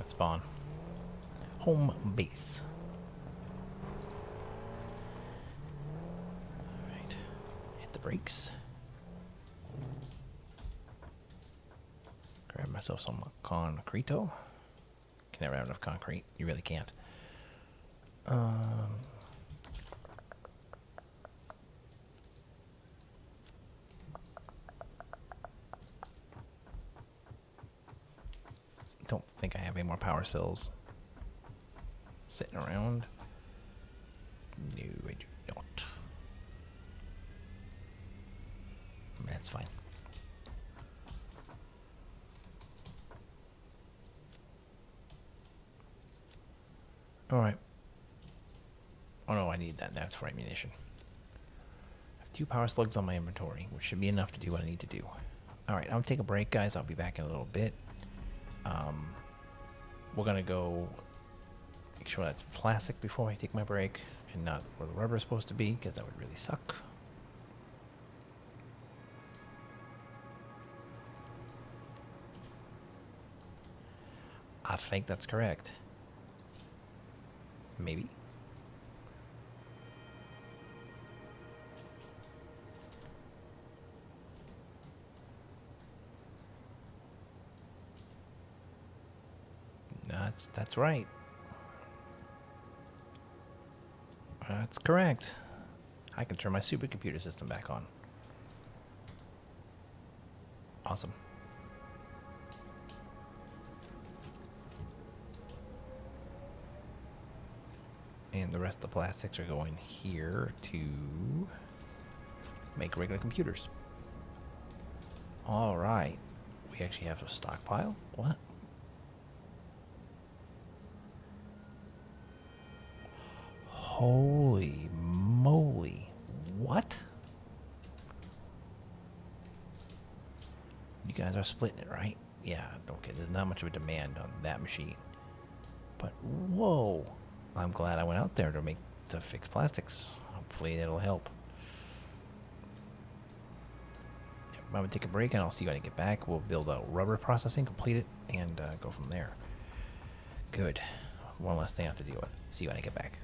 at spawn. Home base. Alright. Hit the brakes. Grab myself some concreto. Can never have enough concrete. You really can't. don't think I have any more power cells sitting around. No, I do not. That's fine. Alright. Oh no, I need that. That's for ammunition. I have 2 power slugs on my inventory, which should be enough to do what I need to do. Alright, I'm gonna take a break, guys. I'll be back in a little bit. We're gonna go make sure that's plastic before I take my break, and not where the rubber is supposed to be, because that would really suck. I think that's correct. Maybe. That's right. That's correct. I can turn my supercomputer system back on. Awesome. And the rest of the plastics are going here to make regular computers. All right. We actually have a stockpile. What? Holy moly. What? You guys are splitting it, right? Yeah, okay, there's not much of a demand on that machine. But whoa. I'm glad I went out there to fix plastics. Hopefully that'll help. Yep, I'm gonna take a break and I'll see you when I get back. We'll build a rubber processing, complete it, and go from there. Good. One less thing I have to deal with. See you when I get back.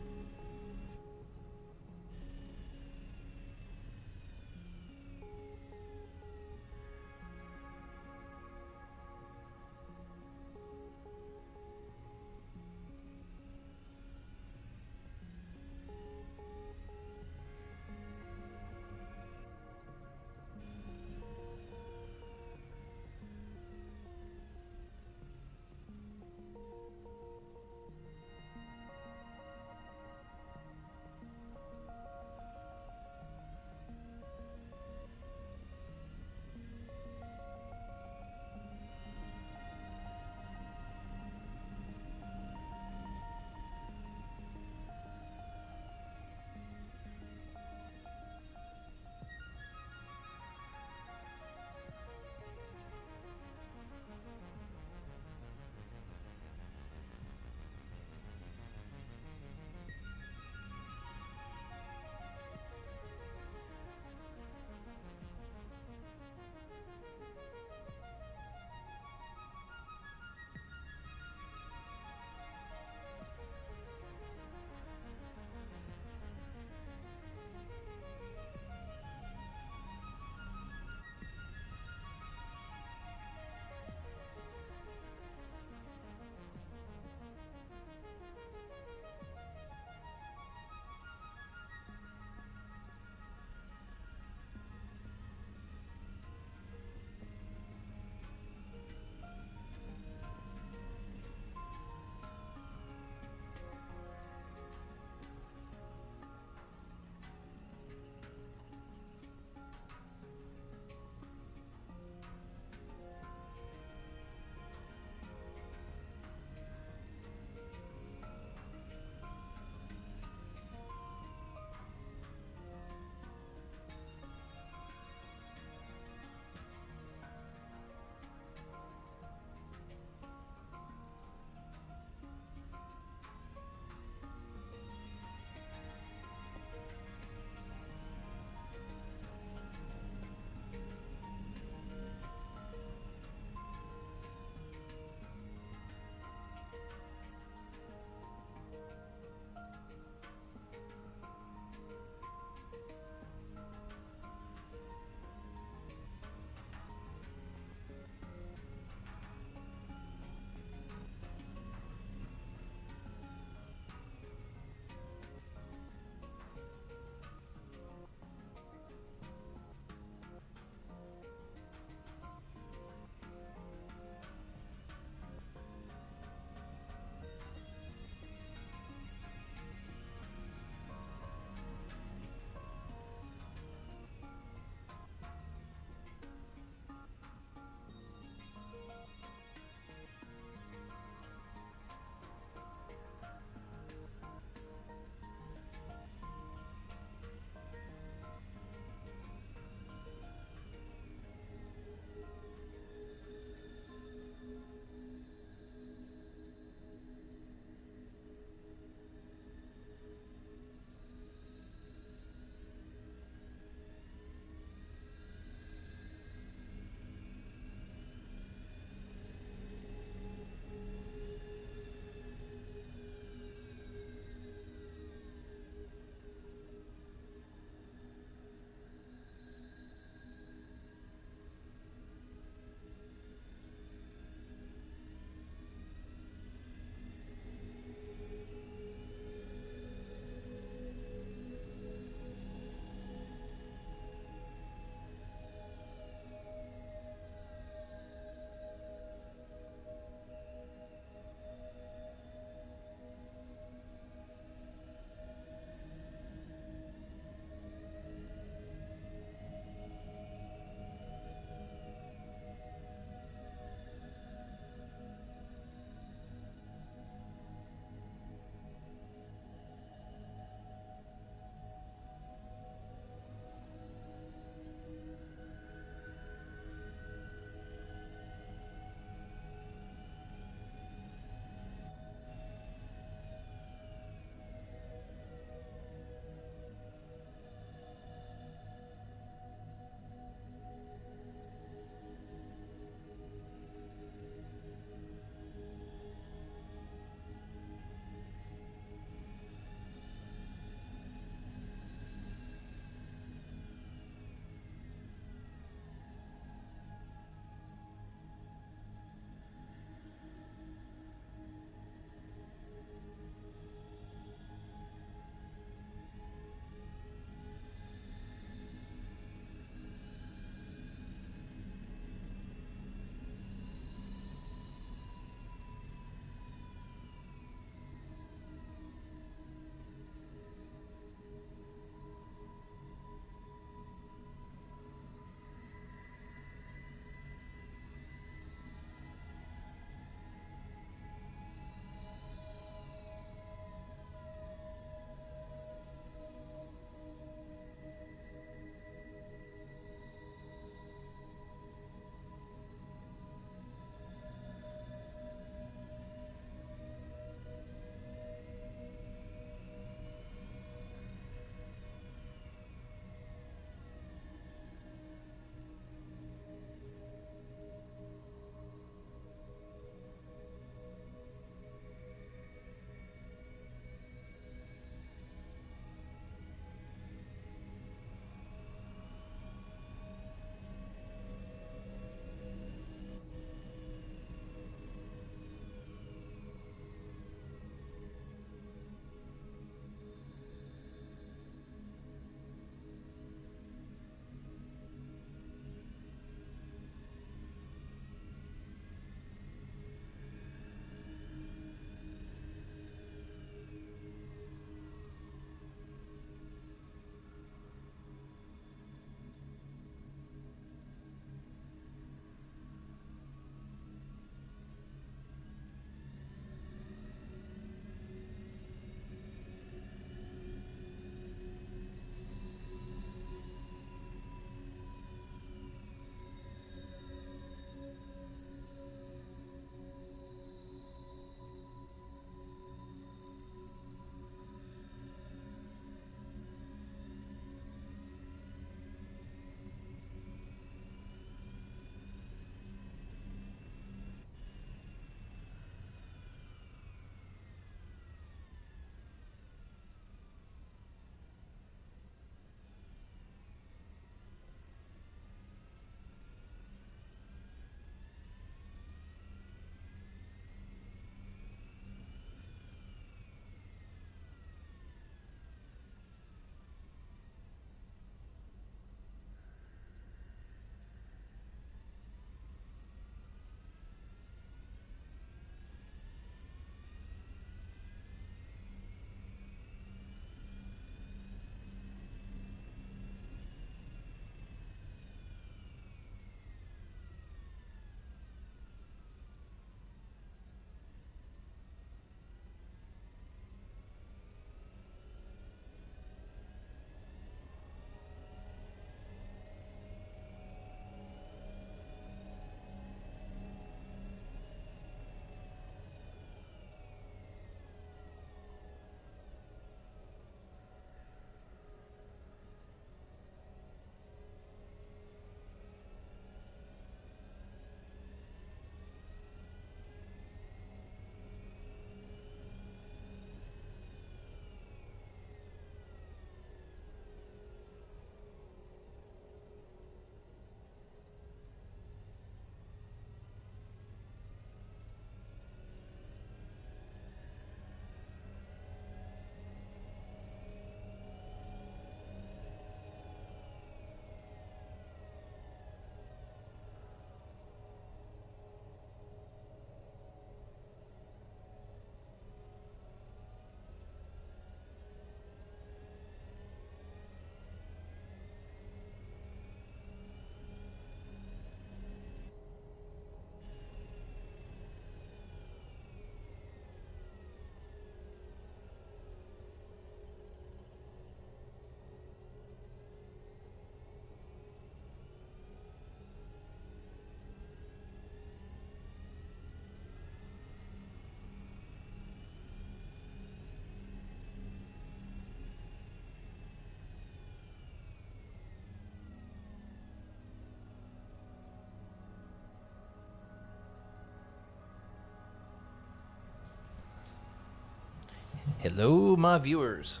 Hello, my viewers.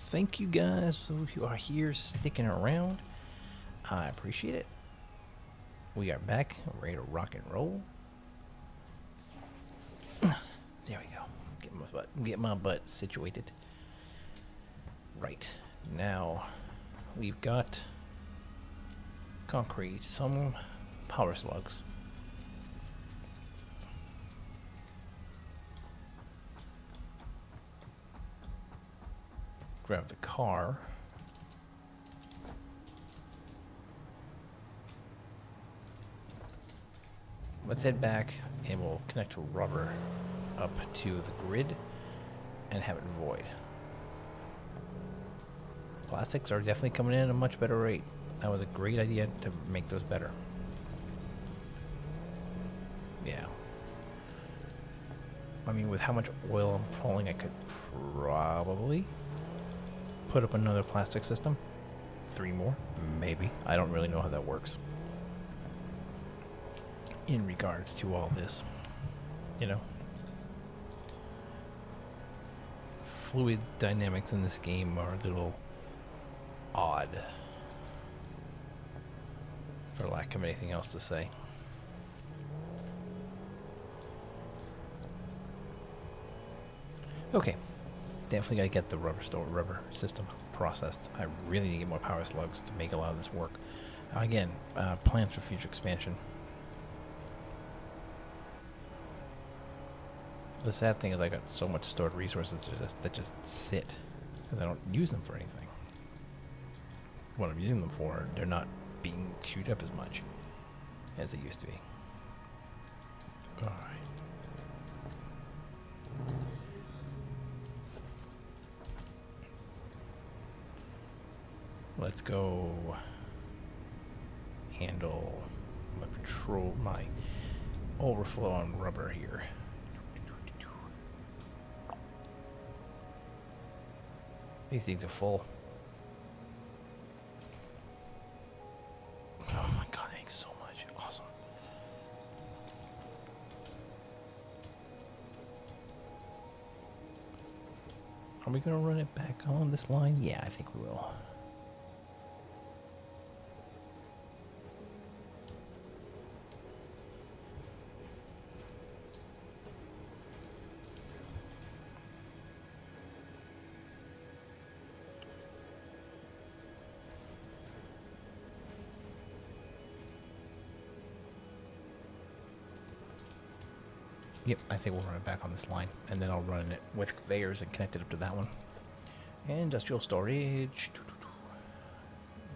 Thank you guys who are here sticking around. I appreciate it. We are back, ready to rock and roll. There we go. Get my butt situated. Right. Now, we've got concrete, some power slugs. Grab the car. Let's head back and we'll connect rubber up to the grid and have it void. Plastics are definitely coming in at a much better rate. That was a great idea to make those better. Yeah. I mean, with how much oil I'm pulling, I could probably put up another plastic system. 3 more, maybe. I don't really know how that works in regards to all this, you know. Fluid dynamics in this game are a little odd, for lack of anything else to say. Okay, definitely gotta get the rubber system processed. I really need to get more power slugs to make a lot of this work. Again, plans for future expansion. The sad thing is I got so much stored resources that just sit because I don't use them for anything. What I'm using them for, they're not being chewed up as much as they used to be. All right. Let's go handle my overflow on rubber here. These things are full. Oh my god, thanks so much. Awesome. Are we gonna run it back on this line? Yeah, I think we will. Yep, I think we'll run it back on this line, and then I'll run it with conveyors and connect it up to that one. Industrial storage.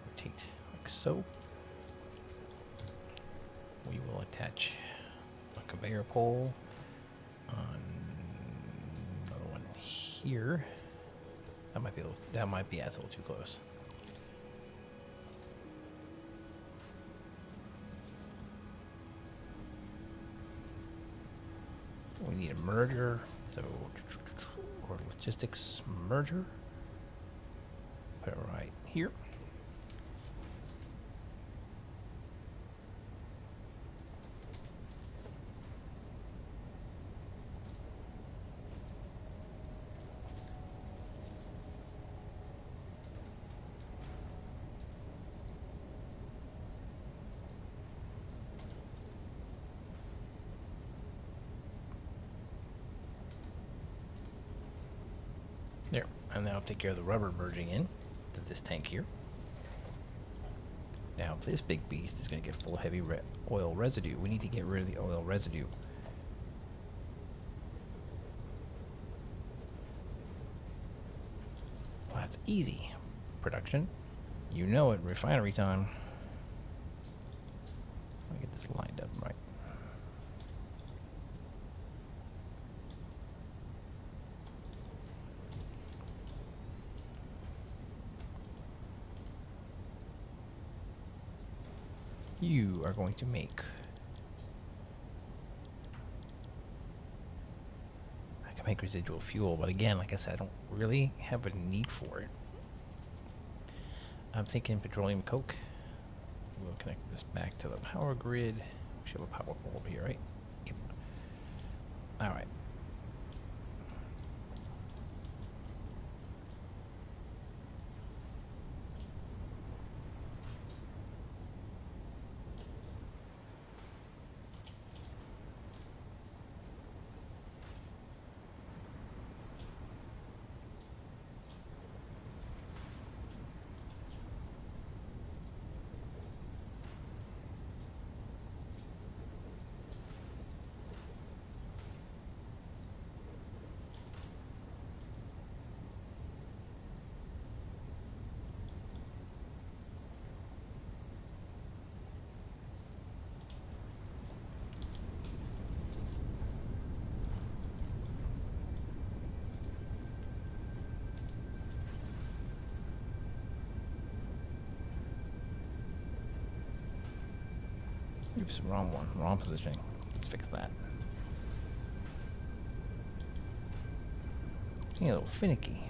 Rotate like so. We will attach a conveyor pole on another one here. That might be a little too close. We need a merger, so or logistics merger. Put it right here. There, and that'll take care of the rubber merging in to this tank here. Now, this big beast is going to get full of heavy oil residue. We need to get rid of the oil residue. Well, that's easy. Production. You know it, refinery time. Let me get this lined up right. You are going to make. I can make residual fuel, but again, like I said, I don't really have a need for it. I'm thinking petroleum coke. We'll connect this back to the power grid. We should have a power pole over here, right? Yep. All right. Oops, wrong one. Wrong positioning. Let's fix that. Being a little finicky.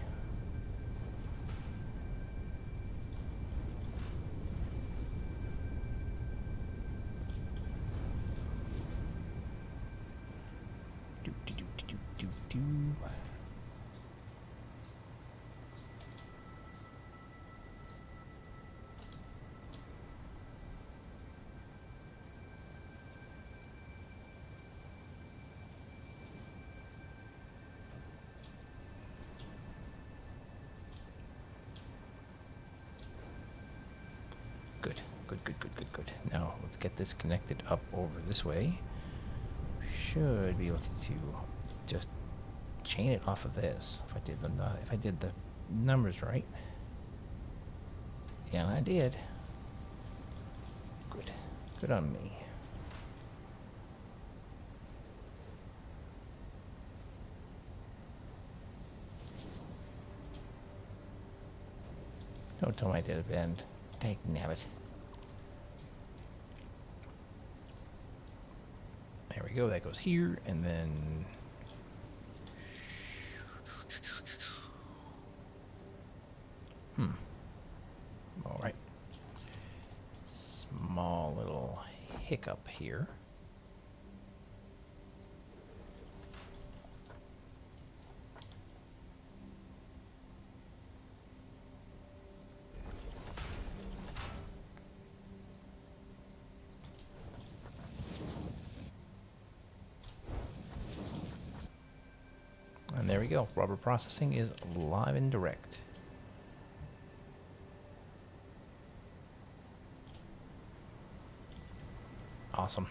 Do, do, do, do, do, do. Good, good, good, good, good, good. Now let's get this connected up over this way. Should be able to just chain it off of this if I did the numbers right. Yeah, I did. Good, good on me. Don't tell me I did a bend. Dang nabbit. There we go, that goes here, and then... Alright. Small little hiccup here. And there we go. Rubber processing is live and direct. Awesome.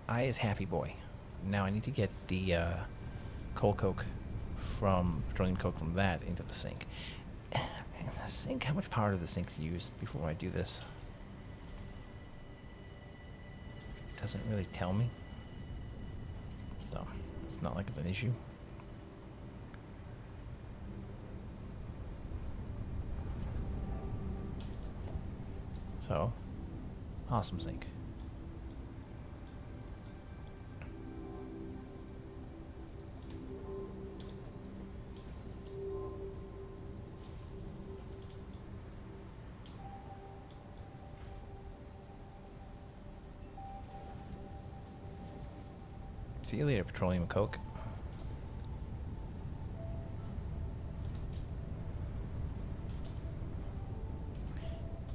I is happy boy. Now I need to get the coal coke from petroleum coke from that into the sink. The sink, how much power do the sinks use before I do this? Doesn't really tell me. So it's not like it's an issue. So, awesome sink. See you later, petroleum and coke.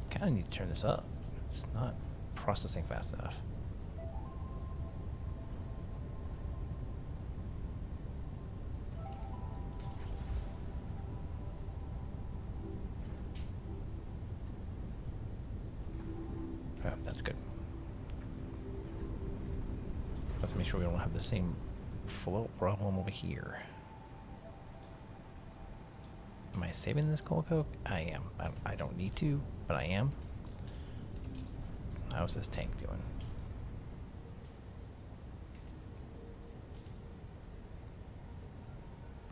Kinda need to turn this up. It's not processing fast enough. Oh, that's good. Let's make sure we don't have the same flow problem over here. Am I saving this coal coke? I am. I don't need to, but I am. How's this tank doing?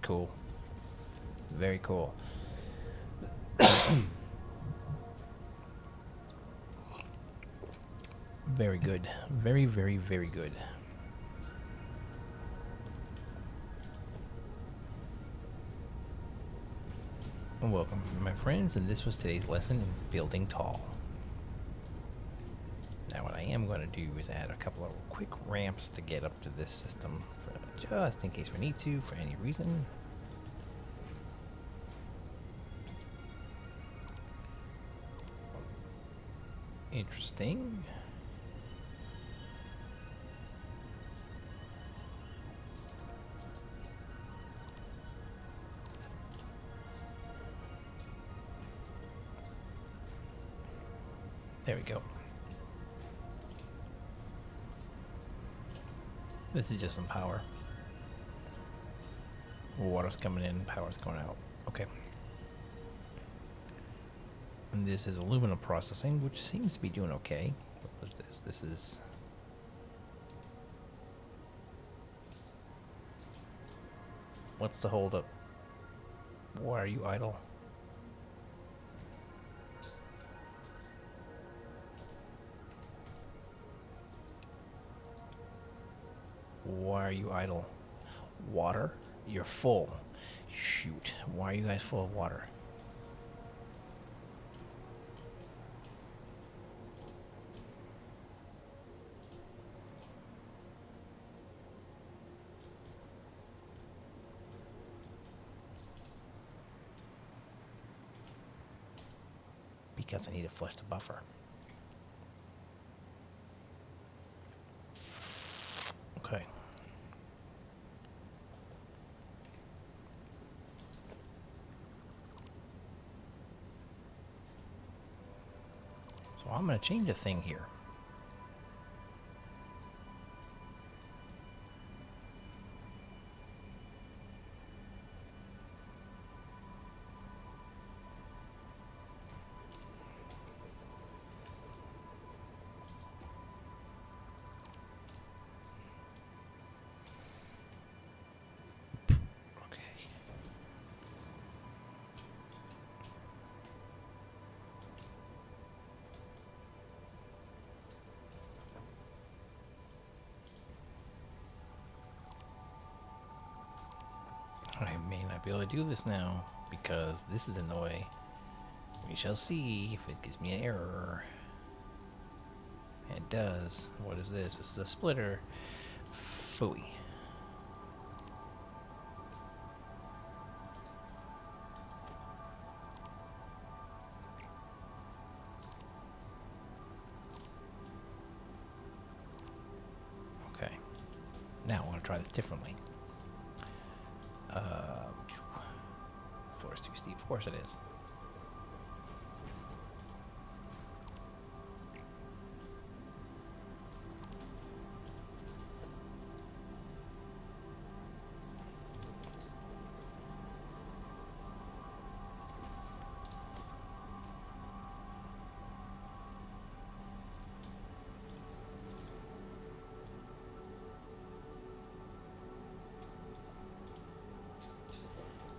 Cool. Very cool. Very good. Very, very, very good. Welcome, my friends, and this was today's lesson in building tall. Now what I am going to do is add a couple of quick ramps to get up to this system, just in case we need to, for any reason. Interesting. There we go. This is just some power. Water's coming in, power's going out. Okay. And this is aluminum processing, which seems to be doing okay. What was this? This is... What's the holdup? Why are you idle? Why are you idle? Water? You're full. Shoot. Why are you guys full of water? Because I need to flush the buffer. Okay. So I'm going to change a thing here. I may not be able to do this now because this is in the way. We shall see if it gives me an error. It does. What is this? This is a splitter. Phooey. Okay. Now I want to try this differently. Floor is too steep. Of course it is.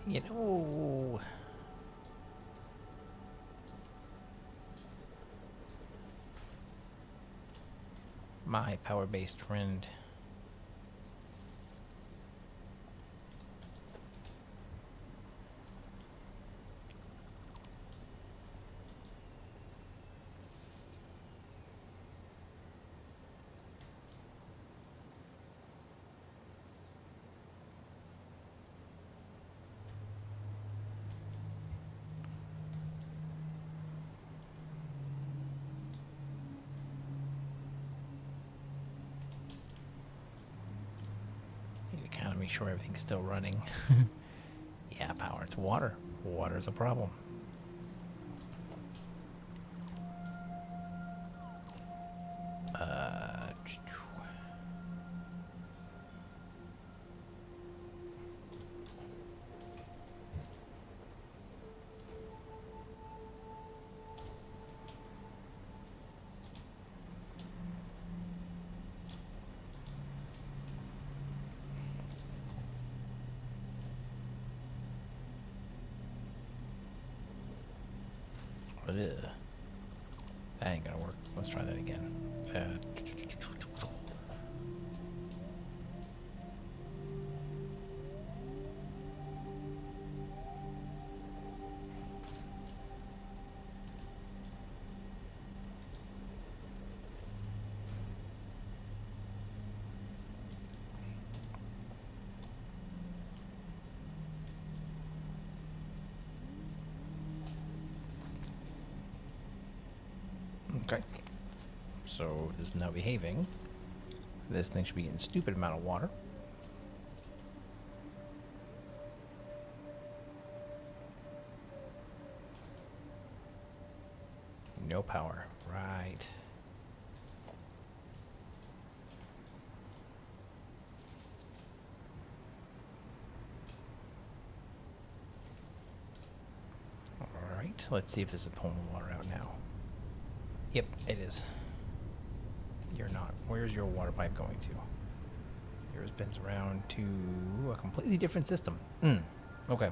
You know, my power-based friend. Need to kind of make sure everything's still running. Yeah, power. It's water. Water's a problem. Ugh. That ain't gonna work. Let's try that again. Okay. So this is now behaving. This thing should be getting a stupid amount of water. No power. Right. Alright, let's see if this is pulling the water out now. Yep, it is. You're not. Where's your water pipe going to? Yours bends around to a completely different system. Okay.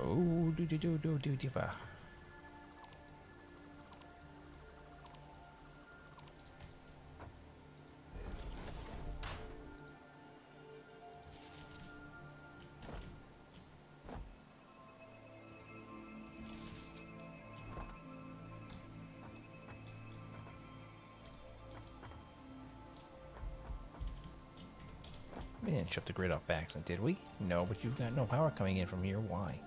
Oh, do. We didn't shut the grid off by accident, did we? No, but you've got no power coming in from here. Why?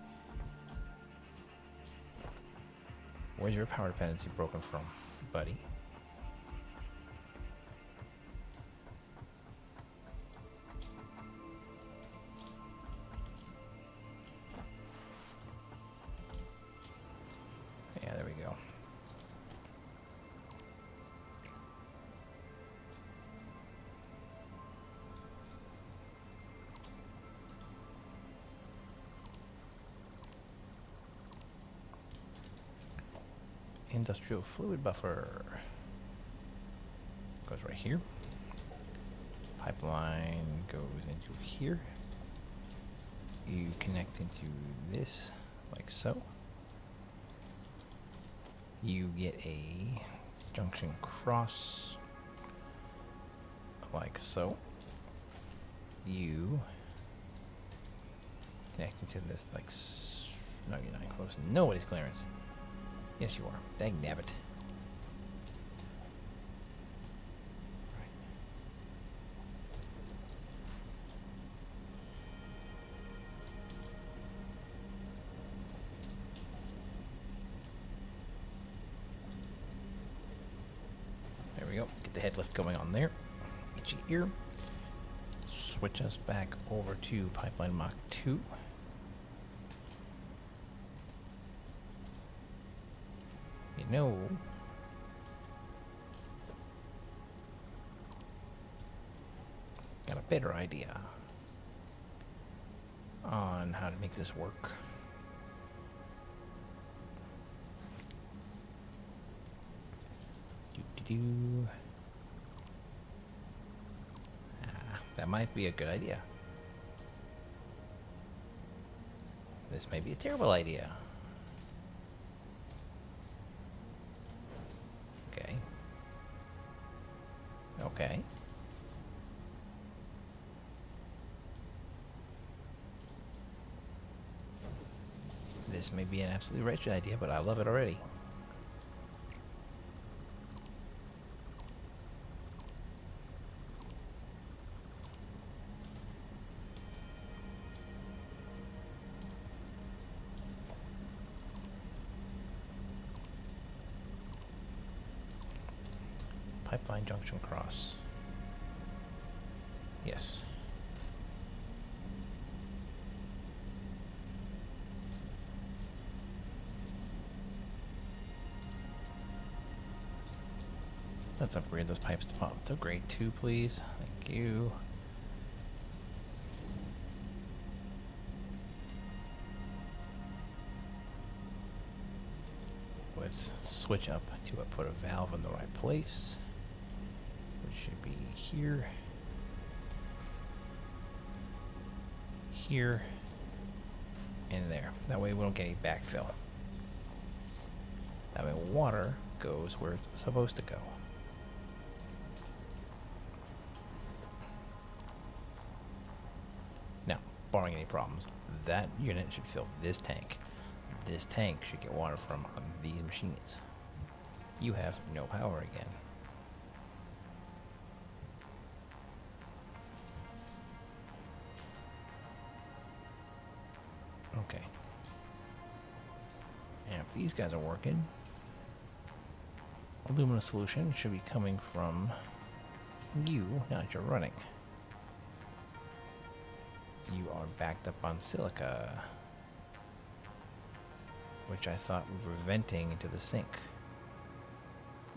Where's your power dependency broken from, buddy? Yeah, there we go. Industrial fluid buffer goes right here. Pipeline goes into here. You connect into this like so. You get a junction cross like so. You connect into this like no, you're not close. Nobody's clearance. Yes, you are. Dang nabbit. There we go. Get the head lift going on there. Itchy ear. Switch us back over to Pipeline Mach 2. You know, got a better idea on how to make this work. That might be a good idea. This may be a terrible idea. Okay. Okay. This may be an absolutely wretched idea, but I love it already. Pipeline junction cross. Yes. Let's upgrade those pipes to grade 2, please. Thank you. Let's switch up to put a valve in the right place, which should be here, here, and there. That way we don't get any backfill. That way water goes where it's supposed to go. Now, barring any problems, that unit should fill this tank. This tank should get water from these machines. You have no power again. Okay. And if these guys are working, aluminum solution should be coming from you now that you're running. You are backed up on silica, which I thought we were venting into the sink.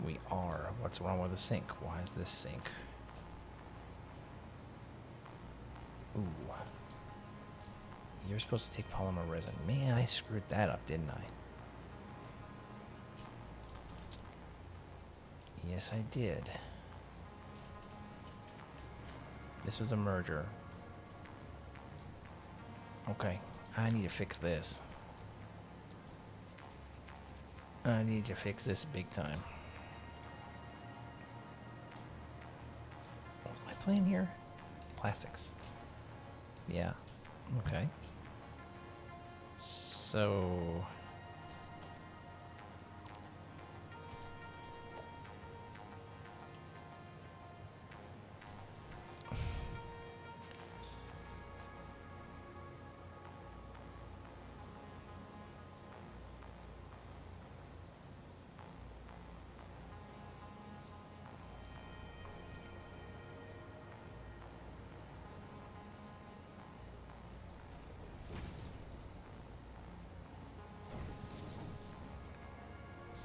We are. What's wrong with the sink? Why is this sink? Ooh. You're supposed to take polymer resin. Man, I screwed that up, didn't I? Yes, I did. This was a merger. Okay, I need to fix this. I need to fix this big time. What was my plan here? Plastics. Yeah. Okay. So...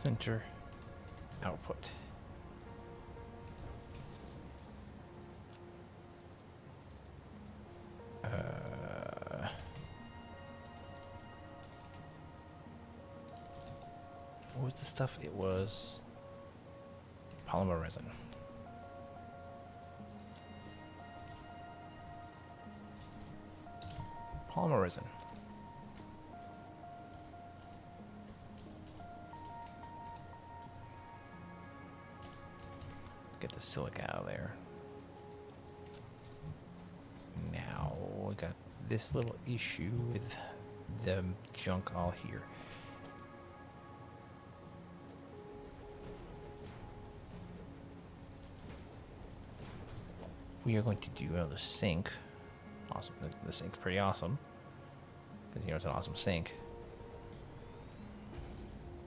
Center output. What was the stuff? It was polymer resin. Polymer resin. Get the silica out of there. Now we got this little issue with the junk all here. We are going to do another sink. Awesome. The sink's pretty awesome. Because, you know, it's an awesome sink.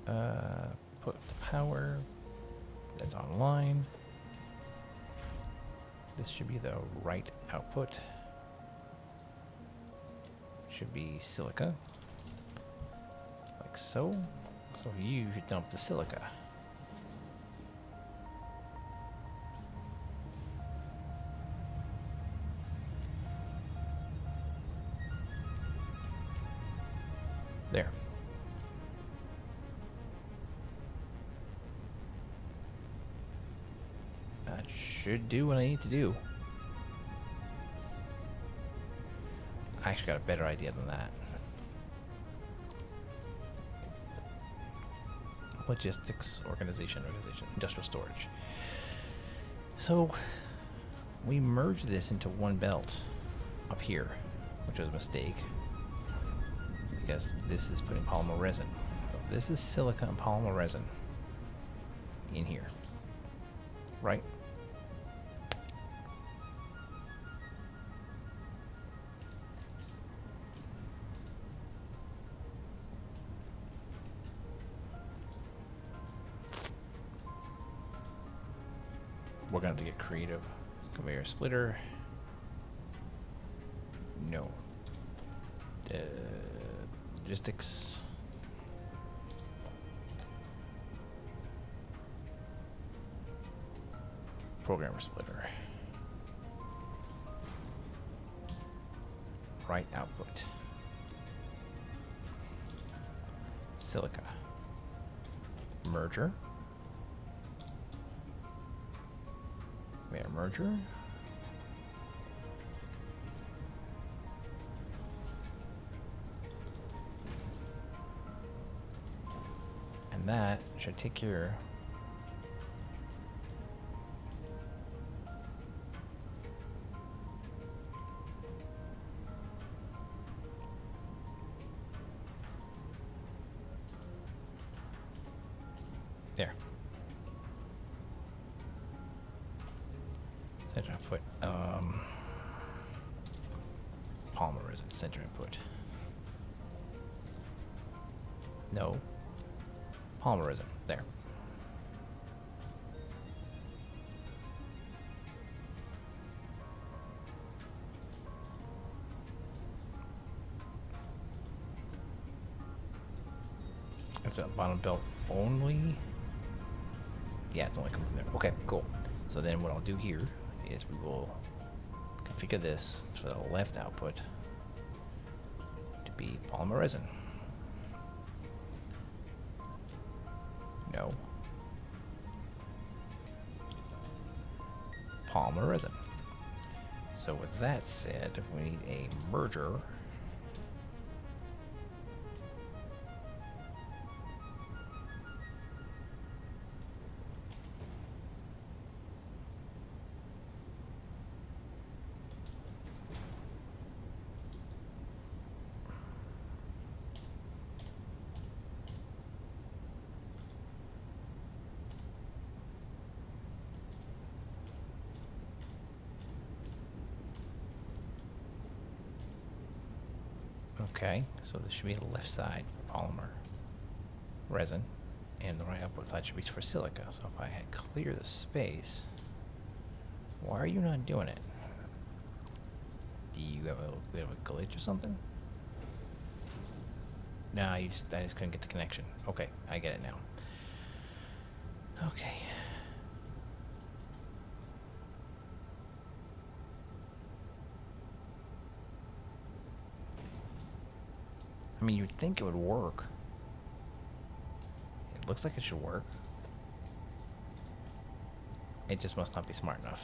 Put the power. That's online. This should be the right output. Should be silica. Like so. So you should dump the silica. There. That should do what I need to do. I actually got a better idea than that. Logistics, organization, industrial storage. So we merged this into one belt up here, which was a mistake. Because this is putting polymer resin. So this is silica and polymer resin in here. Right? We're going to have to get creative. Conveyor splitter. No. Logistics. Programmer splitter. Right output. Silica. Merger. We have a merger. And that should take care. There. Center input. Polymer resin. Center input. No. Polymer resin. There. It's a bottom belt only. Yeah, it's only coming from there. Okay, cool. So then what I'll do here is we will configure this for the left output to be polymer resin. No. Polymer resin. So with that said, we need a merger. Okay, so this should be the left side for polymer resin, and the right output side should be for silica. So if I had clear the space, why are you not doing it? Do you have a bit of a glitch or something? Nah, I just couldn't get the connection. Okay, I get it now. Okay. I mean, you'd think it would work. It looks like it should work. It just must not be smart enough.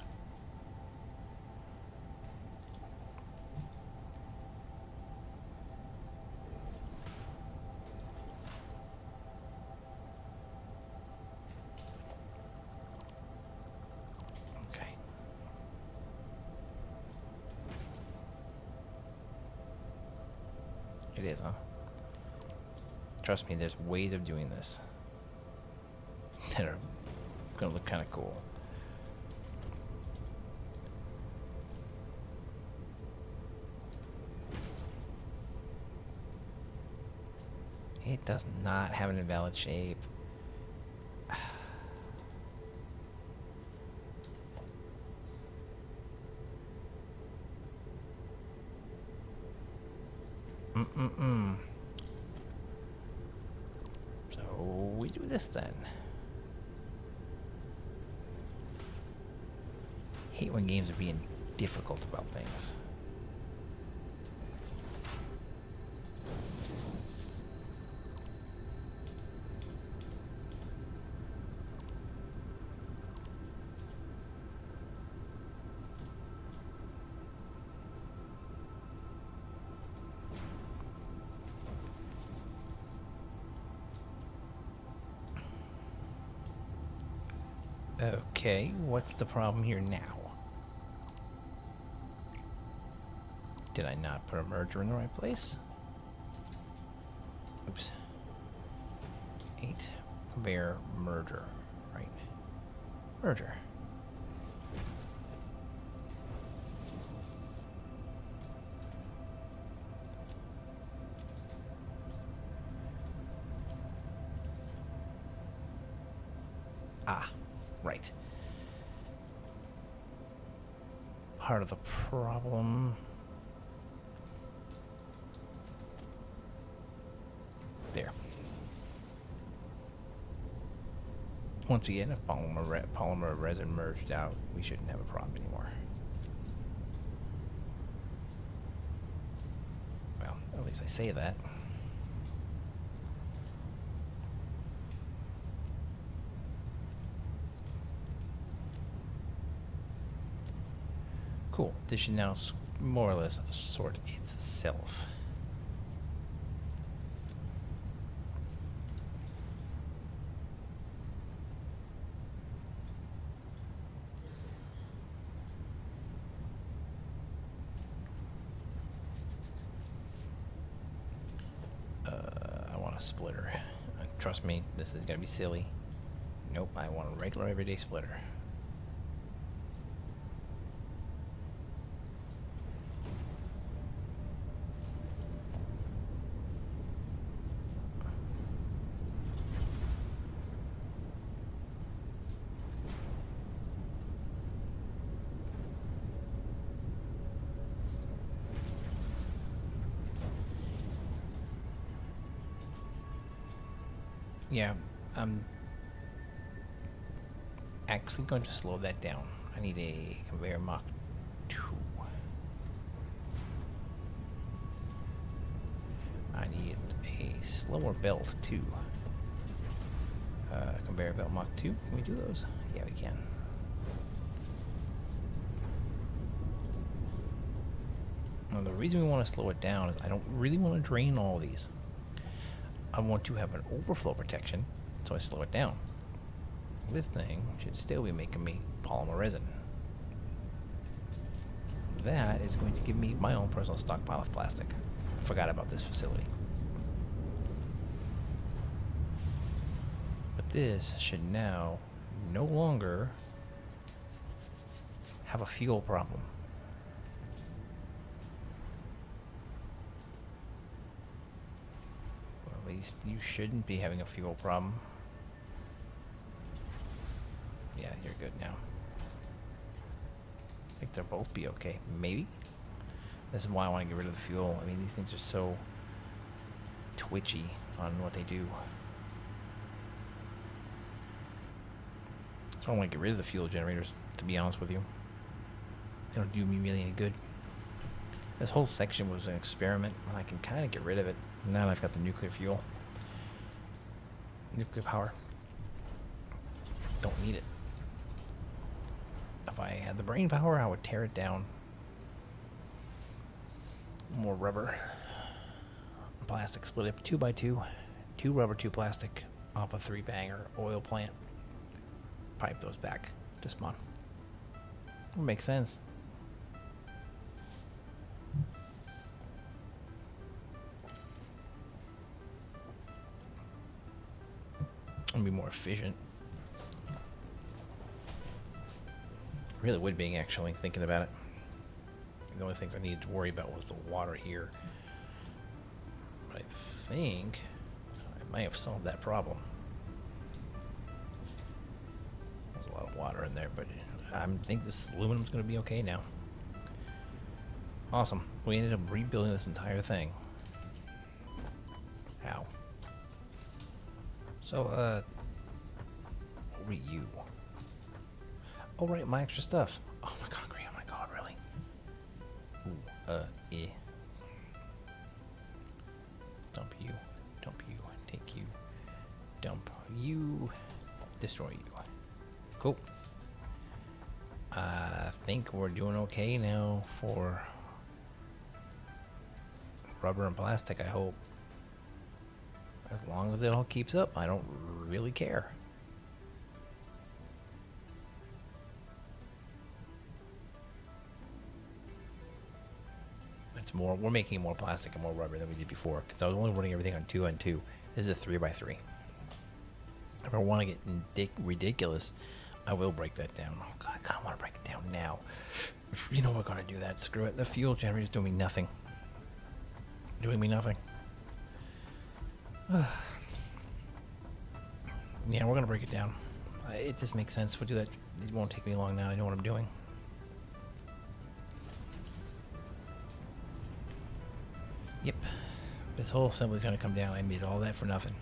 Okay. It is, huh? Trust me, there's ways of doing this that are gonna look kind of cool. It does not have an invalid shape. So we do this then. Hate when games are being difficult about things. Okay, what's the problem here now? Did I not put a merger in the right place? Oops. 8 conveyor merger, right? Merger. Ah, right. Part of the problem. There. Once again, if polymer resin merged out, we shouldn't have a problem anymore. Well, at least I say that. Cool. This should now more or less sort itself. I want a splitter. Trust me, this is gonna be silly. Nope, I want a regular everyday splitter. Yeah, I'm actually going to slow that down. I need a conveyor Mach 2. I need a slower belt too. Conveyor belt Mach 2. Can we do those? Yeah, we can. Now, the reason we want to slow it down is I don't really want to drain all these. I want to have an overflow protection, so I slow it down. This thing should still be making me polymer resin. That is going to give me my own personal stockpile of plastic. I forgot about this facility. But this should now no longer have a fuel problem. At least you shouldn't be having a fuel problem. Yeah, you're good now. I think they'll both be okay. Maybe. This is why I want to get rid of the fuel. I mean, these things are so twitchy on what they do. I want to get rid of the fuel generators, to be honest with you. They don't do me really any good. This whole section was an experiment, and I can kind of get rid of it now that I've got the nuclear fuel. Nuclear power. Don't need it. If I had the brain power, I would tear it down. More rubber. Plastic split up 2 by 2. 2 rubber, 2 plastic off a 3-banger oil plant. Pipe those back to spawn. Would make sense. It'd be more efficient. Really would be, actually, thinking about it. The only things I needed to worry about was the water here. But I think I might have solved that problem. There's a lot of water in there, but I think this aluminum's going to be okay now. Awesome. We ended up rebuilding this entire thing. Ow. So, what were you? Oh, right, my extra stuff. Oh, my concrete. Oh, my God, really? Ooh, yeah. Dump you. Dump you. Take you. Dump you. Destroy you. Cool. I think we're doing okay now for rubber and plastic, I hope. As long as it all keeps up, I don't really care. It's more, we're making more plastic and more rubber than we did before, because I was only running everything on 2 and 2. This is a 3 by 3. If I want to get ridiculous, I will break that down. Oh God, I kind of want to break it down now. You know we're going to do that. Screw it. The fuel generator's doing me nothing. Doing me nothing. Yeah, we're going to break it down. It just makes sense. We'll do that. It won't take me long now. I know what I'm doing. Yep. This whole assembly's going to come down. I made all that for nothing.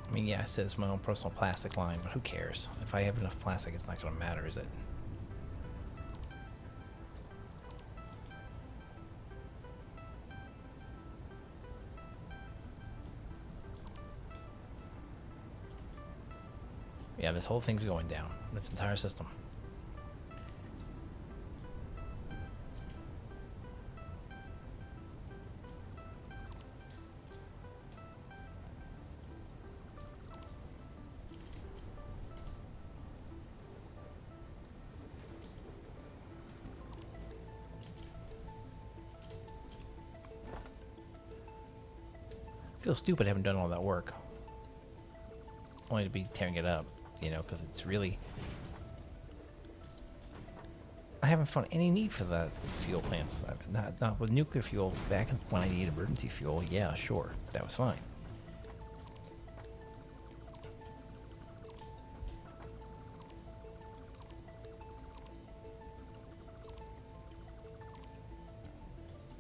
I mean, yeah, I said it's my own personal plastic line, but who cares? If I have enough plastic, it's not going to matter, is it? Yeah, this whole thing's going down. This entire system. I feel stupid I haven't done all that work. Only to be tearing it up, you know, because it's really... I haven't found any need for the fuel plants. Not with nuclear fuel. Back when I needed emergency fuel, yeah, sure, that was fine.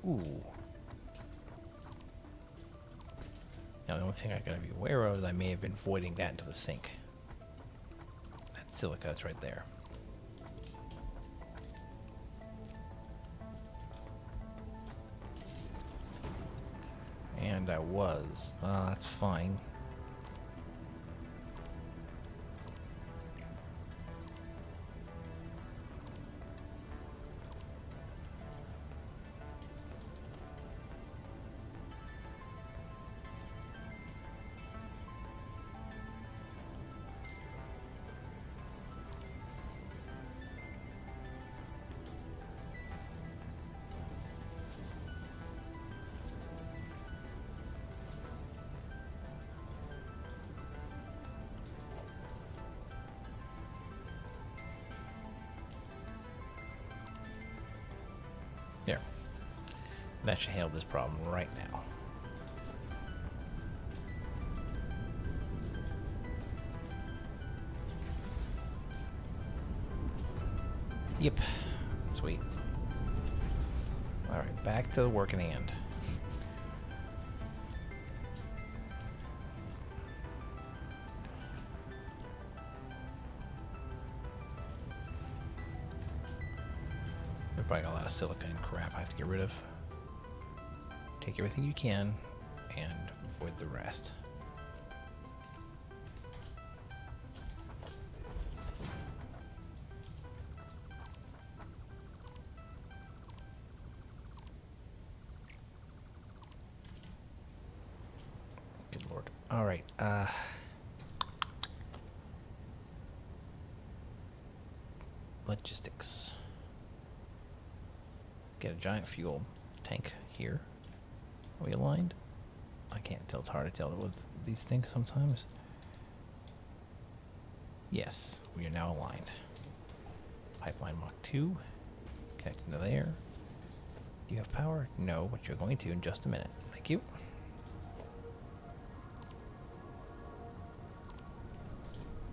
Ooh. Now the only thing I gotta be aware of is I may have been voiding that into the sink. That silica's right there. And I was. That's fine. There. That should handle this problem right now. Yep. Sweet. Alright, back to the work in hand. There's probably got a lot of silica and crap I have to get rid of. Take everything you can and avoid the rest. Good lord. Alright, logistics. Get a giant fuel tank here. Are we aligned? I can't tell. It's hard to tell with these things sometimes. Yes, we are now aligned. Pipeline Mach 2. Connecting to there. Do you have power? No, but you're going to in just a minute. Thank you.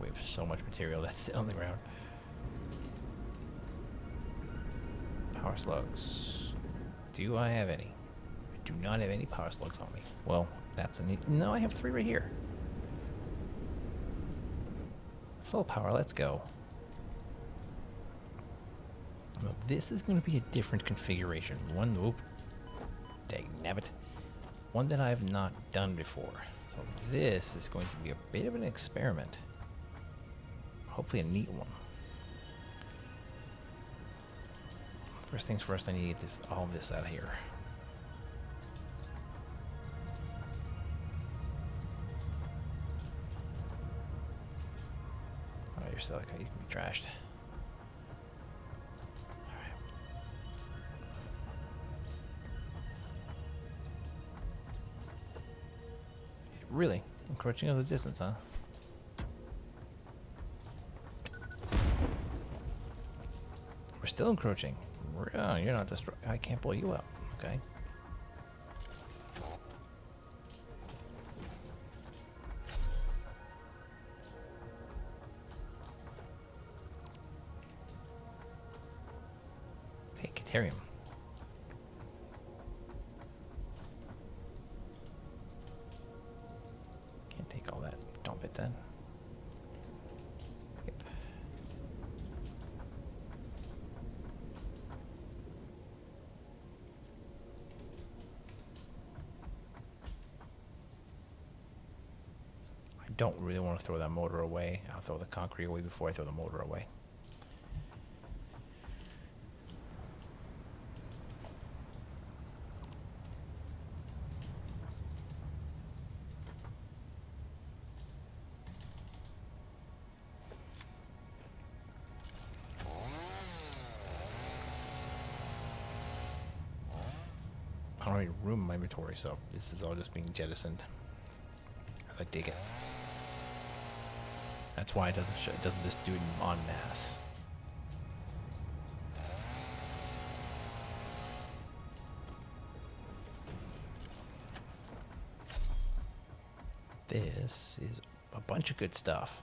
We have so much material that's sitting on the ground. Power slugs. Do I have any? I do not have any power slugs on me. Well, that's a neat... No, I have 3 right here. Full power, let's go. Well, this is going to be a different configuration. One, oop. Dangnabbit. One that I have not done before. So this is going to be a bit of an experiment. Hopefully a neat one. First things first, I need to get this, all of this out of here. Oh, your silica, you can be trashed. Alright. Really? Encroaching on the distance, huh? We're still encroaching. Oh, you're not destroying. I can't blow you up. Okay. Hey, Caterium. Can't take all that. Dump it then. Yep. I don't really want to throw that motor away. I'll throw the concrete away before I throw the motor away. I don't have any room in my inventory, so this is all just being jettisoned as I dig it. That's why it doesn't just do it en masse. This is a bunch of good stuff.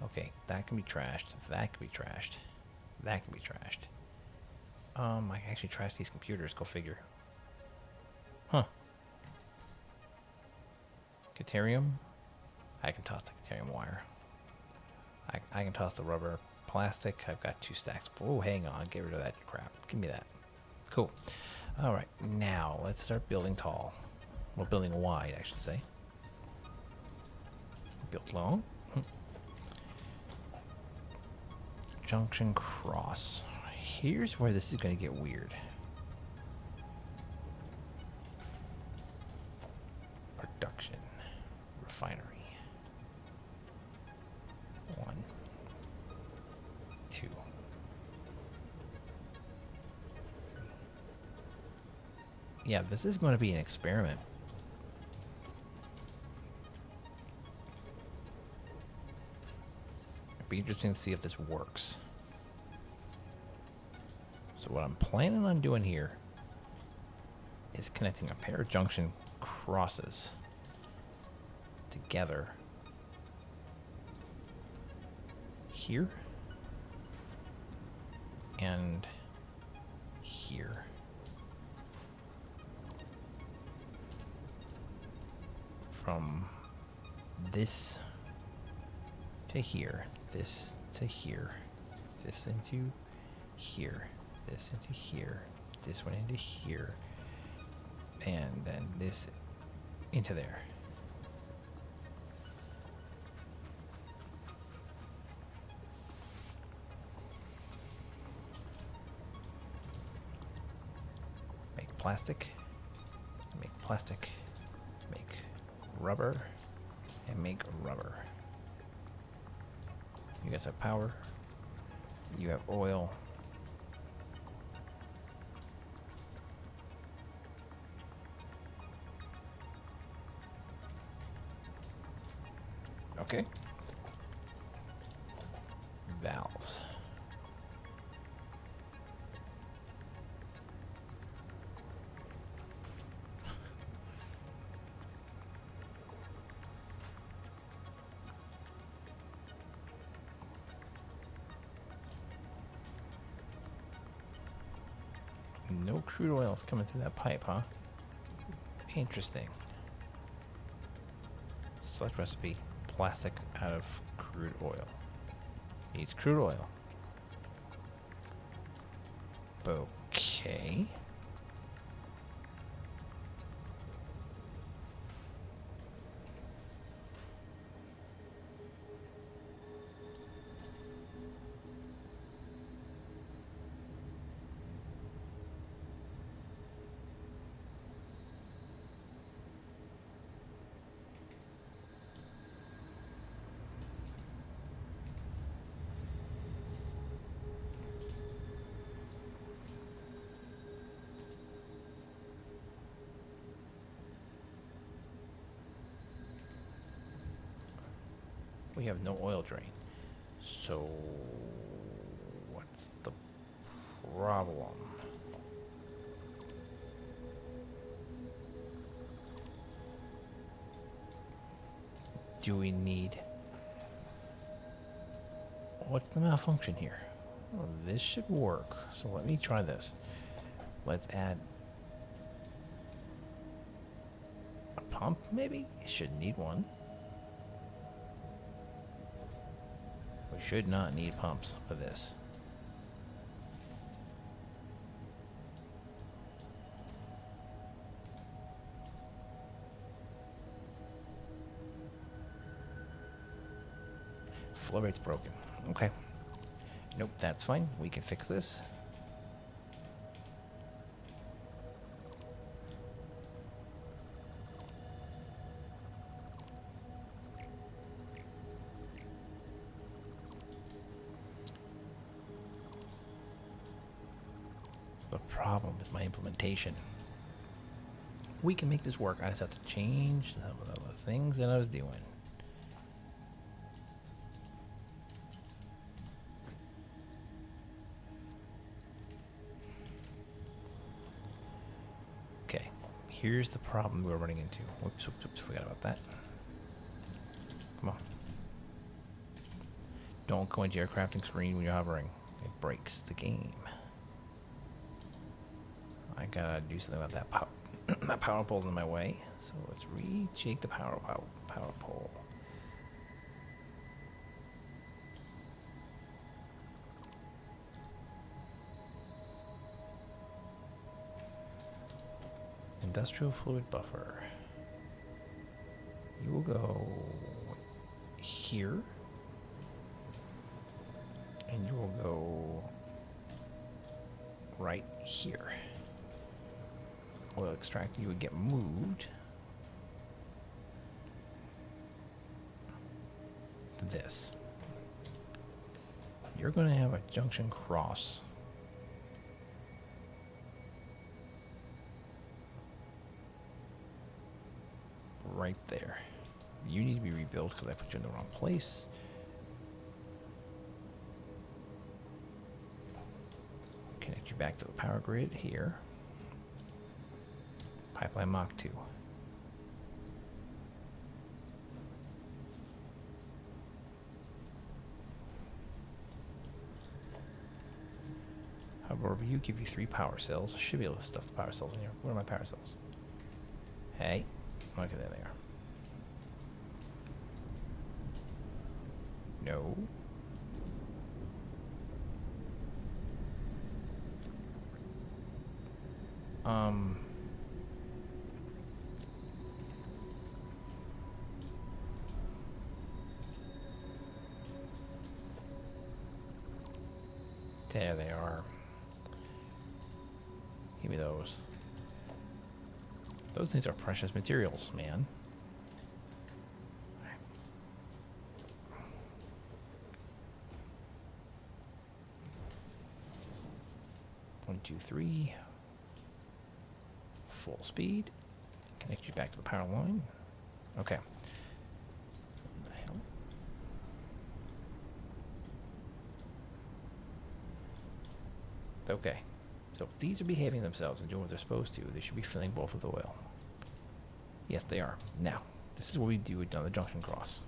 Okay, that can be trashed. That can be trashed. That can be trashed. I can actually trash these computers. Go figure. Huh. Caterium. I can toss the Caterium wire. I can toss the rubber. Plastic. I've got 2 stacks. Oh, hang on. Get rid of that crap. Give me that. Cool. All right. Now, let's start building tall. Well, building wide, I should say. Built long. Junction cross. Here's where this is going to get weird. Production. Refinery. 1, 2. Yeah, this is going to be an experiment. It'd be interesting to see if this works. So what I'm planning on doing here is connecting a pair of junction crosses together here and here. From this to here, this to here, this into here, this into here, this one into here, and then this into there. Make plastic, make rubber, and make rubber. You guys have power, you have oil. Okay. Valves. No crude oil is coming through that pipe, huh? Interesting. Select recipe. Plastic out of crude oil. Needs crude oil. Okay. We have no oil drain. So, what's the problem? Do we need... What's the malfunction here? Well, this should work. So let me try this. Let's add a pump, maybe? It should need one. We should not need pumps for this. Flow rate's broken. Okay. Nope, that's fine. We can fix this. The problem is my implementation. We can make this work. I just have to change some of the things that I was doing. Okay, here's the problem we're running into. Whoops, whoops, whoops, forgot about that. Come on. Don't go into your crafting screen when you're hovering. It breaks the game. I gotta do something about that power. That power pole's in my way, so let's rejig the power pole. Industrial fluid buffer. You will go here, and you will go right here. Oil extractor, you would get moved to this. You're going to have a junction cross right there. You need to be rebuilt because I put you in the wrong place. Connect you back to the power grid here. Pipeline Mach 2. overview, give you 3 power cells. I should be able to stuff the power cells in here. Where are my power cells? Hey. Okay, there they are. No. There they are. Give me those. Those things are precious materials, man. One, two, three. Full speed. Connect you back to the power line. Okay. What the hell? Okay. So if these are behaving themselves and doing what they're supposed to, they should be filling both with oil. Yes, they are. Now, this is what we do on the junction cross.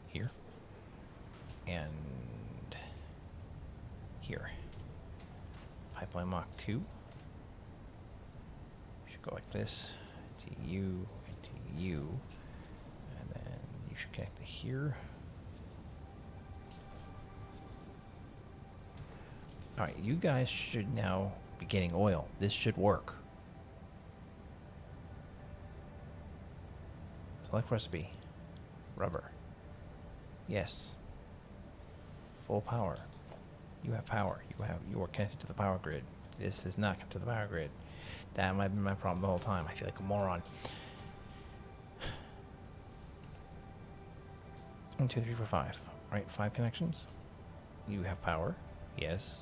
Here. And here. Pipeline Mach 2. Should go like this to you and to you. And then you should connect to here. Alright, you guys should now be getting oil. This should work. Select recipe. Rubber. Yes. Full power. You have power. You are connected to the power grid. This is not connected to the power grid. That might be my problem the whole time. I feel like a moron. 1, 2, 3, 4, 5. Alright, 5 connections. You have power. Yes.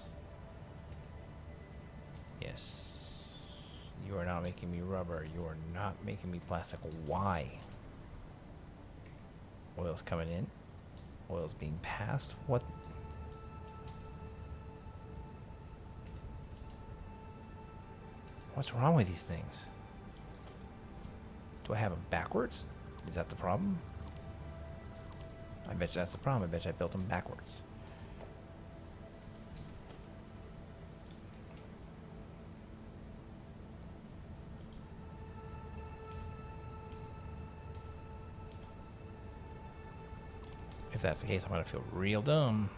Yes. You are not making me rubber. You are not making me plastic. Why? Oil's coming in. Oil's being passed. What? What's wrong with these things? Do I have them backwards? Is that the problem? I bet you that's the problem. I bet you I built them backwards. If that's the case, I'm gonna feel real dumb.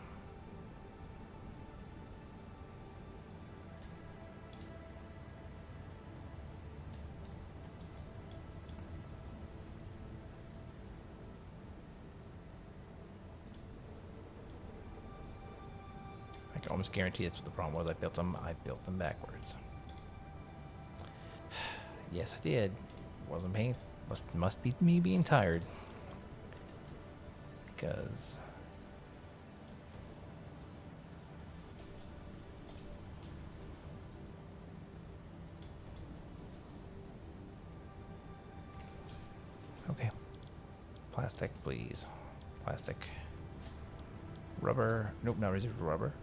I can almost guarantee that's what the problem was. I built them backwards. Yes, I did. Wasn't paying. Must be me being tired. Because okay, plastic, please. Plastic, rubber. Nope, not reserved rubber.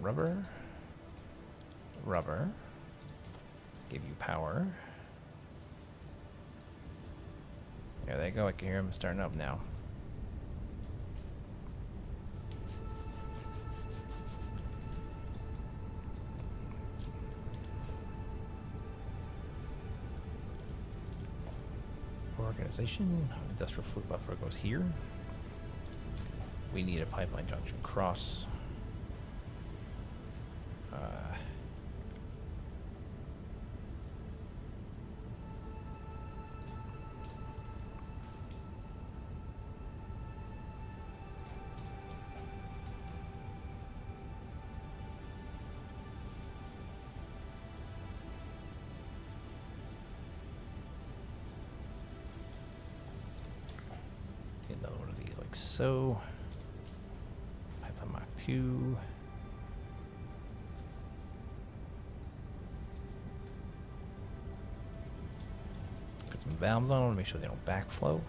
Rubber. Rubber. Give you power. There they go. I can hear them starting up now. Organization. Industrial fluid buffer goes here. We need a pipeline junction cross. Another one of these like so. Pipeline Mach 2. Put some valves on them to make sure they don't backflow.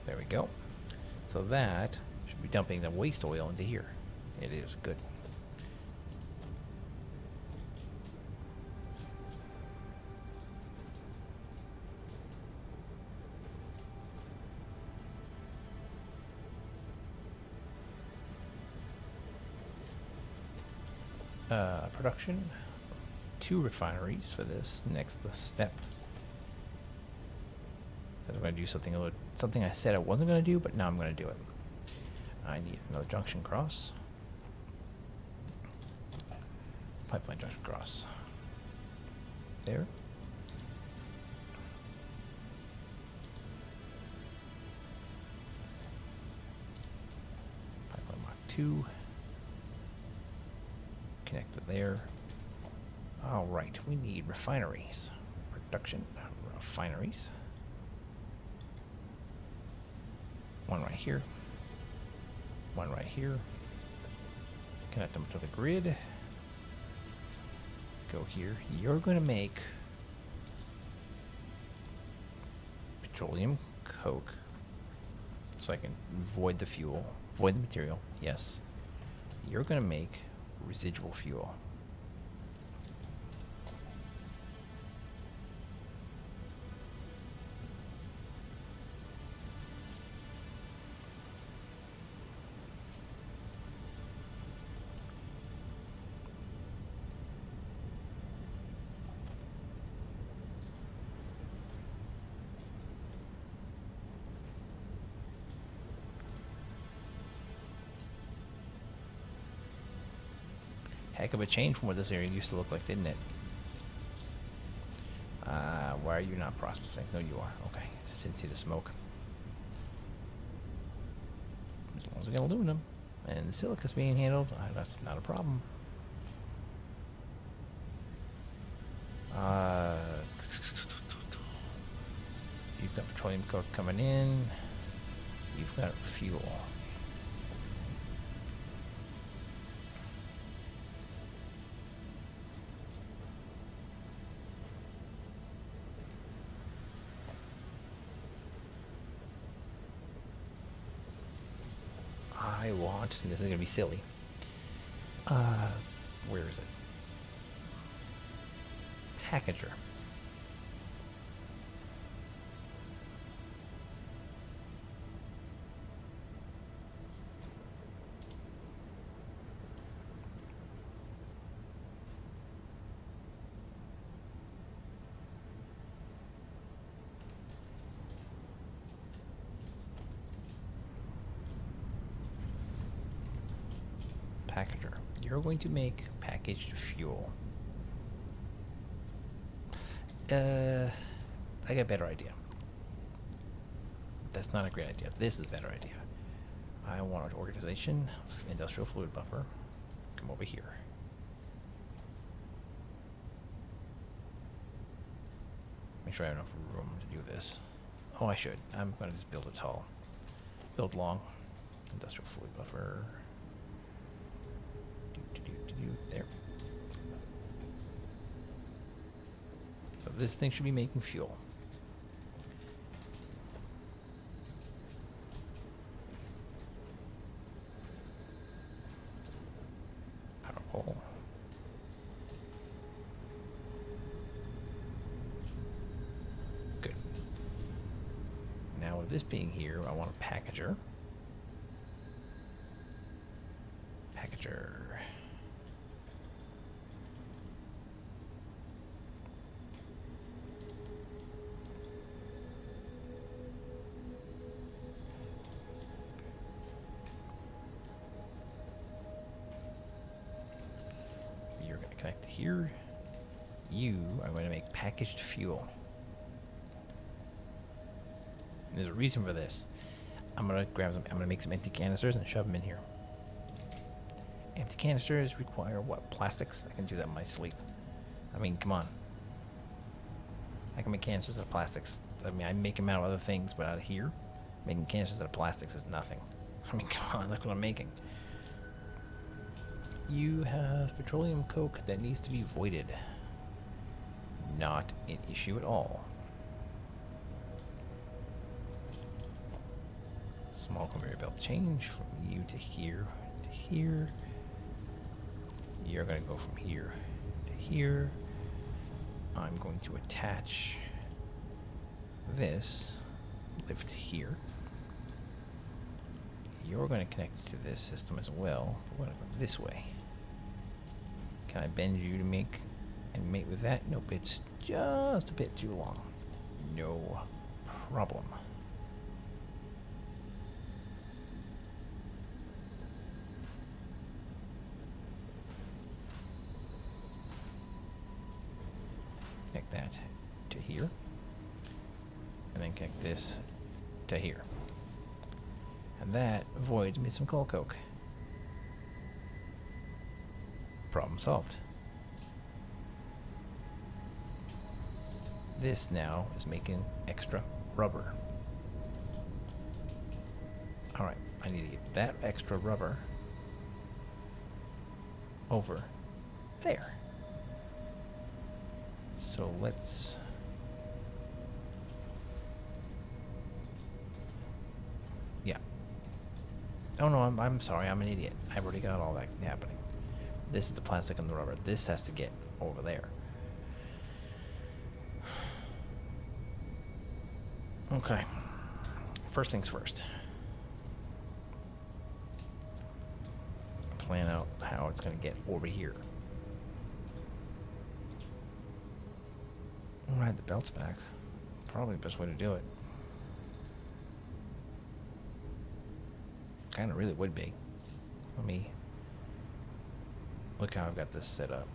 There we go. So that should be dumping the waste oil into here. It is good. Production. 2 refineries for this next step. I'm going to do something I said I wasn't going to do, but now I'm going to do it. I need another junction cross. Pipeline junction cross. There. Pipeline Mark 2. Connect to there. Alright, we need refineries. Production refineries. One right here. One right here. Connect them to the grid. Go here. You're going to make petroleum coke. So I can void the fuel. Void the material. Yes. You're going to make residual fuel. Heck of a change from what this area used to look like, didn't it? Why are you not processing? No, you are. Okay, just didn't see the smoke. As long as we got aluminum and the silica's being handled, that's not a problem. You've got petroleum coke coming in. You've got fuel. I want, and this is going to be silly. Where is it? Packager. Packager. You're going to make packaged fuel. I got a better idea. That's not a great idea. This is a better idea. I want an organization, industrial fluid buffer. Come over here. Make sure I have enough room to do this. Oh, I should. I'm going to just build it tall. Build long. Industrial fluid buffer. There. So this thing should be making fuel. Power pole. Good. Now with this being here, I want a packager. Packager. Connect here. You are going to make packaged fuel. And there's a reason for this. I'm going to grab some. I'm going to make some empty canisters and shove them in here. Empty canisters require what? Plastics? I can do that in my sleep. I mean, come on. I can make canisters out of plastics. I mean, I make them out of other things, but out of here, making canisters out of plastics is nothing. I mean, come on, look what I'm making. You have petroleum coke that needs to be voided. Not an issue at all. Small conveyor belt change from you to here to here. You're going to go from here to here. I'm going to attach this lift here. You're going to connect to this system as well. We're going to go this way. Can I bend you to make and mate with that? Nope, it's just a bit too long. No problem. Connect that to here. And then connect this to here. And that voids me some coal coke. Problem solved. This now is making extra rubber. Alright, I need to get that extra rubber over there. So let's... Yeah. Oh no, I'm sorry, I'm an idiot. I've already got all that happening. This is the plastic and the rubber. This has to get over there. Okay. First things first. Plan out how it's going to get over here. Ride the belts back. Probably the best way to do it. Kind of really would be. Let me look how I've got this set up.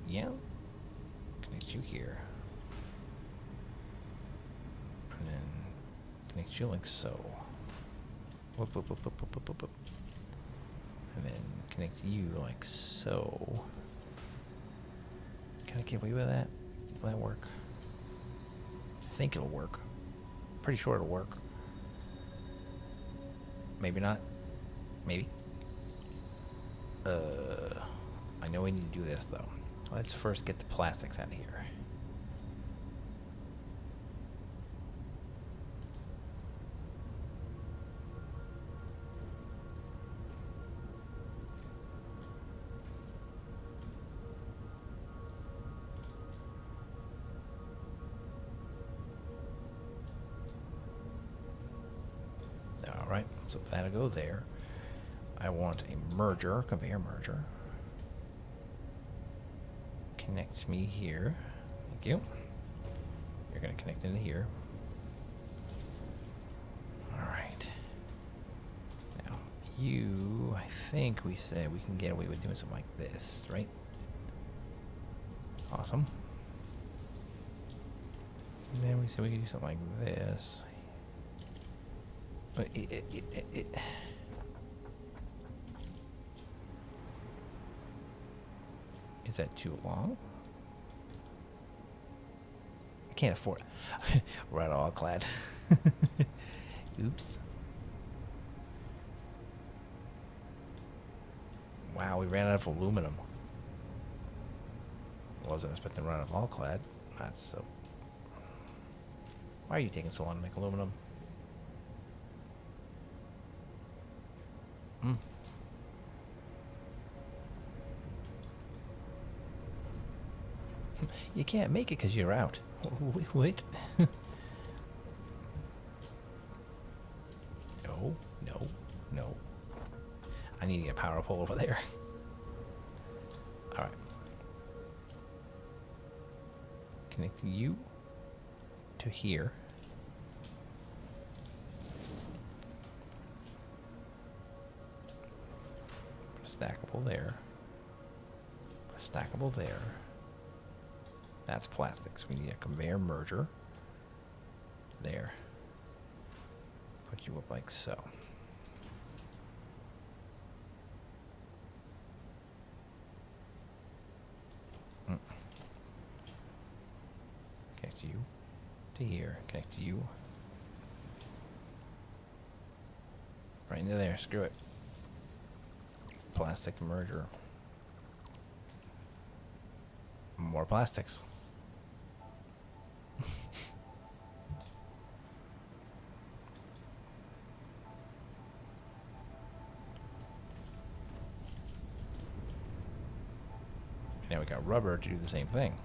Yeah. Connect you here. And then connect you like so. Whoop, whoop, whoop, whoop, whoop, whoop, whoop, whoop. And then connect you like so. Can I get away with that? Will that work? I think it'll work. Pretty sure it'll work. Maybe not. Maybe. I know we need to do this though. Let's first get the plastics out of here. Alright, so that'll go there. I want a merger, conveyor merger. Connect me here. Thank you. You're going to connect into here. Alright. Now, you, I think we said we can get away with doing something like this, right? Awesome. And then we said we could do something like this. But is that too long? I can't afford it. We're at all clad. Oops. Wow, we ran out of aluminum. Wasn't expecting to run out of all clad. That's so. Why are you taking so long to make aluminum? Hmm. You can't make it because you're out. Wait. No, no, no. I need to get a power pole over there. Alright. Connect you to here. Stackable there. Stackable there. That's plastics. We need a conveyor merger. There. Put you up like so. Connect you to here. Connect you. Right into there. Screw it. Plastic merger. More plastics. Now we got rubber to do the same thing.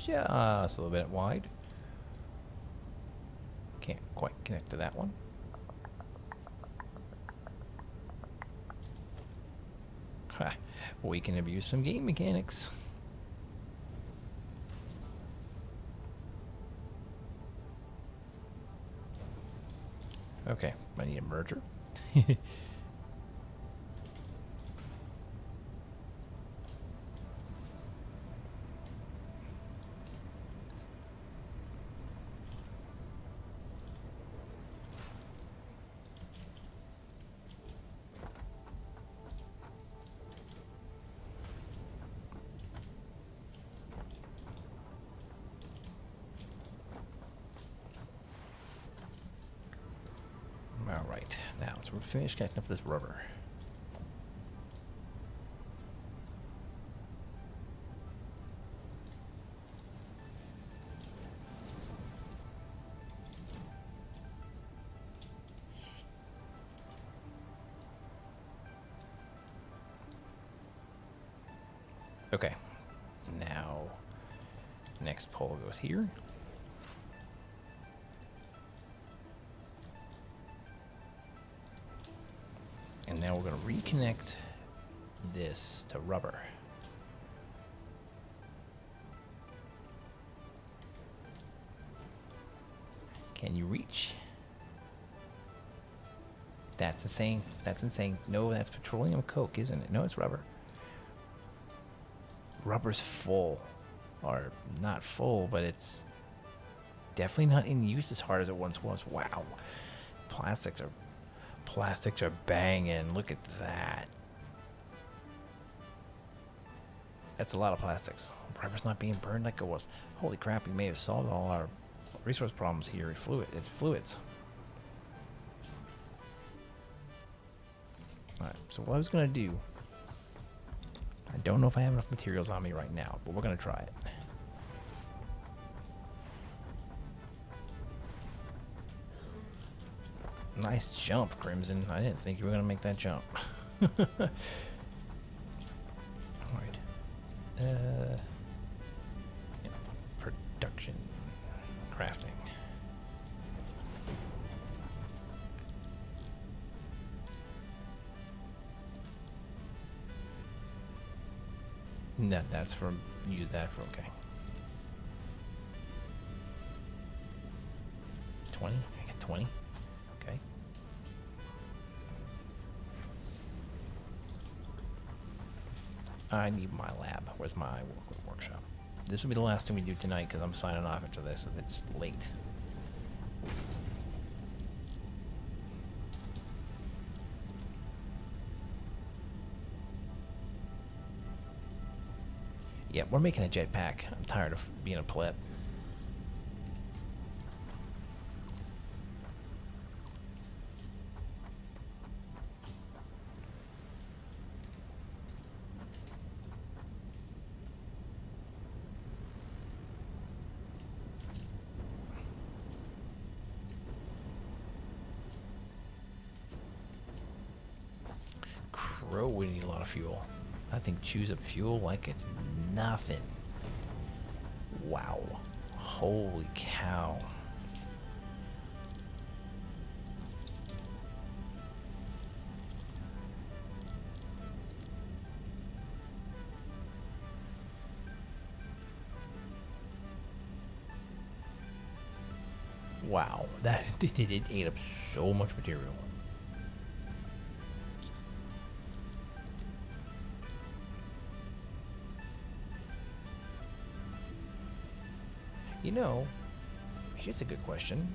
just a little bit wide. Can't quite connect to that one. Ha, we can abuse some game mechanics. Okay, I need a merger. Alright, now, so we're finished connecting up this rubber. Okay, now, next pole goes here. And now we're going to reconnect this to rubber. Can you reach? That's insane. That's insane. No, that's petroleum coke, isn't it? No, it's rubber. Rubber's full. Or not full, but it's definitely not in use as hard as it once was. Wow. Plastics are banging. Look at that. That's a lot of plastics. Rubber's not being burned like it was. Holy crap, we may have solved all our resource problems here. It's fluids. Alright, so what I was going to do, I don't know if I have enough materials on me right now, but we're going to try it. Nice jump, Crimson. I didn't think you were going to make that jump. Alright. Production. Crafting. No, that's from, use that for, okay. 20? I get 20? Okay. I need my lab. Where's my workshop? This will be the last thing we do tonight because I'm signing off after this. It's late. Yeah, we're making a jetpack. I'm tired of being a pleb. Crow would need a lot of fuel. I think chews up fuel like it's nothing. Wow. Holy cow. Wow. That it ate up so much material. You know, here's a good question.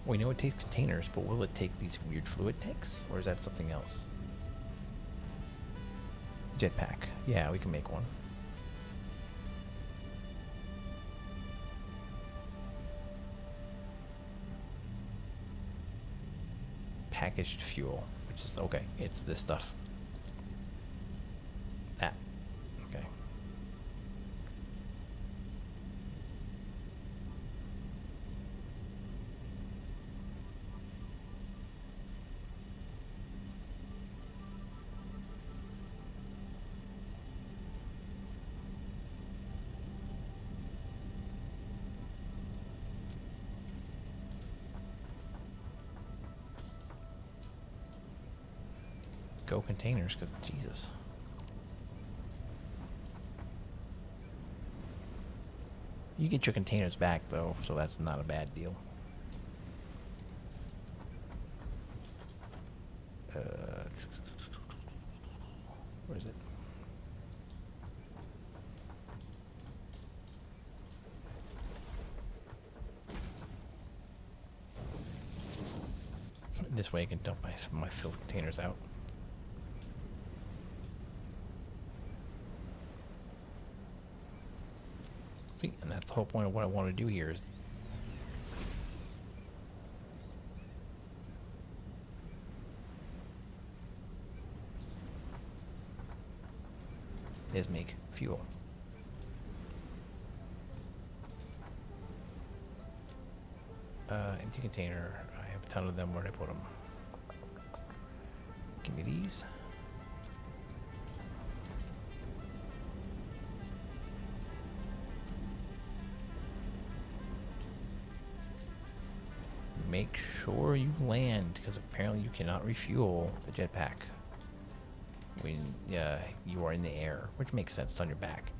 We know it takes containers, but will it take these weird fluid tanks? Or is that something else? Jetpack. Yeah, we can make one. Packaged fuel, which is, okay, it's this stuff. That. Okay. go containers, because Jesus. You get your containers back, though, so that's not a bad deal. Where is it? This way I can dump my filth containers out. See, and that's the whole point of what I want to do here is make fuel. Empty container. I have a ton of them. Where'd I put them? Give me these. Make sure you land, because apparently you cannot refuel the jetpack when you are in the air, which makes sense. It's on your back.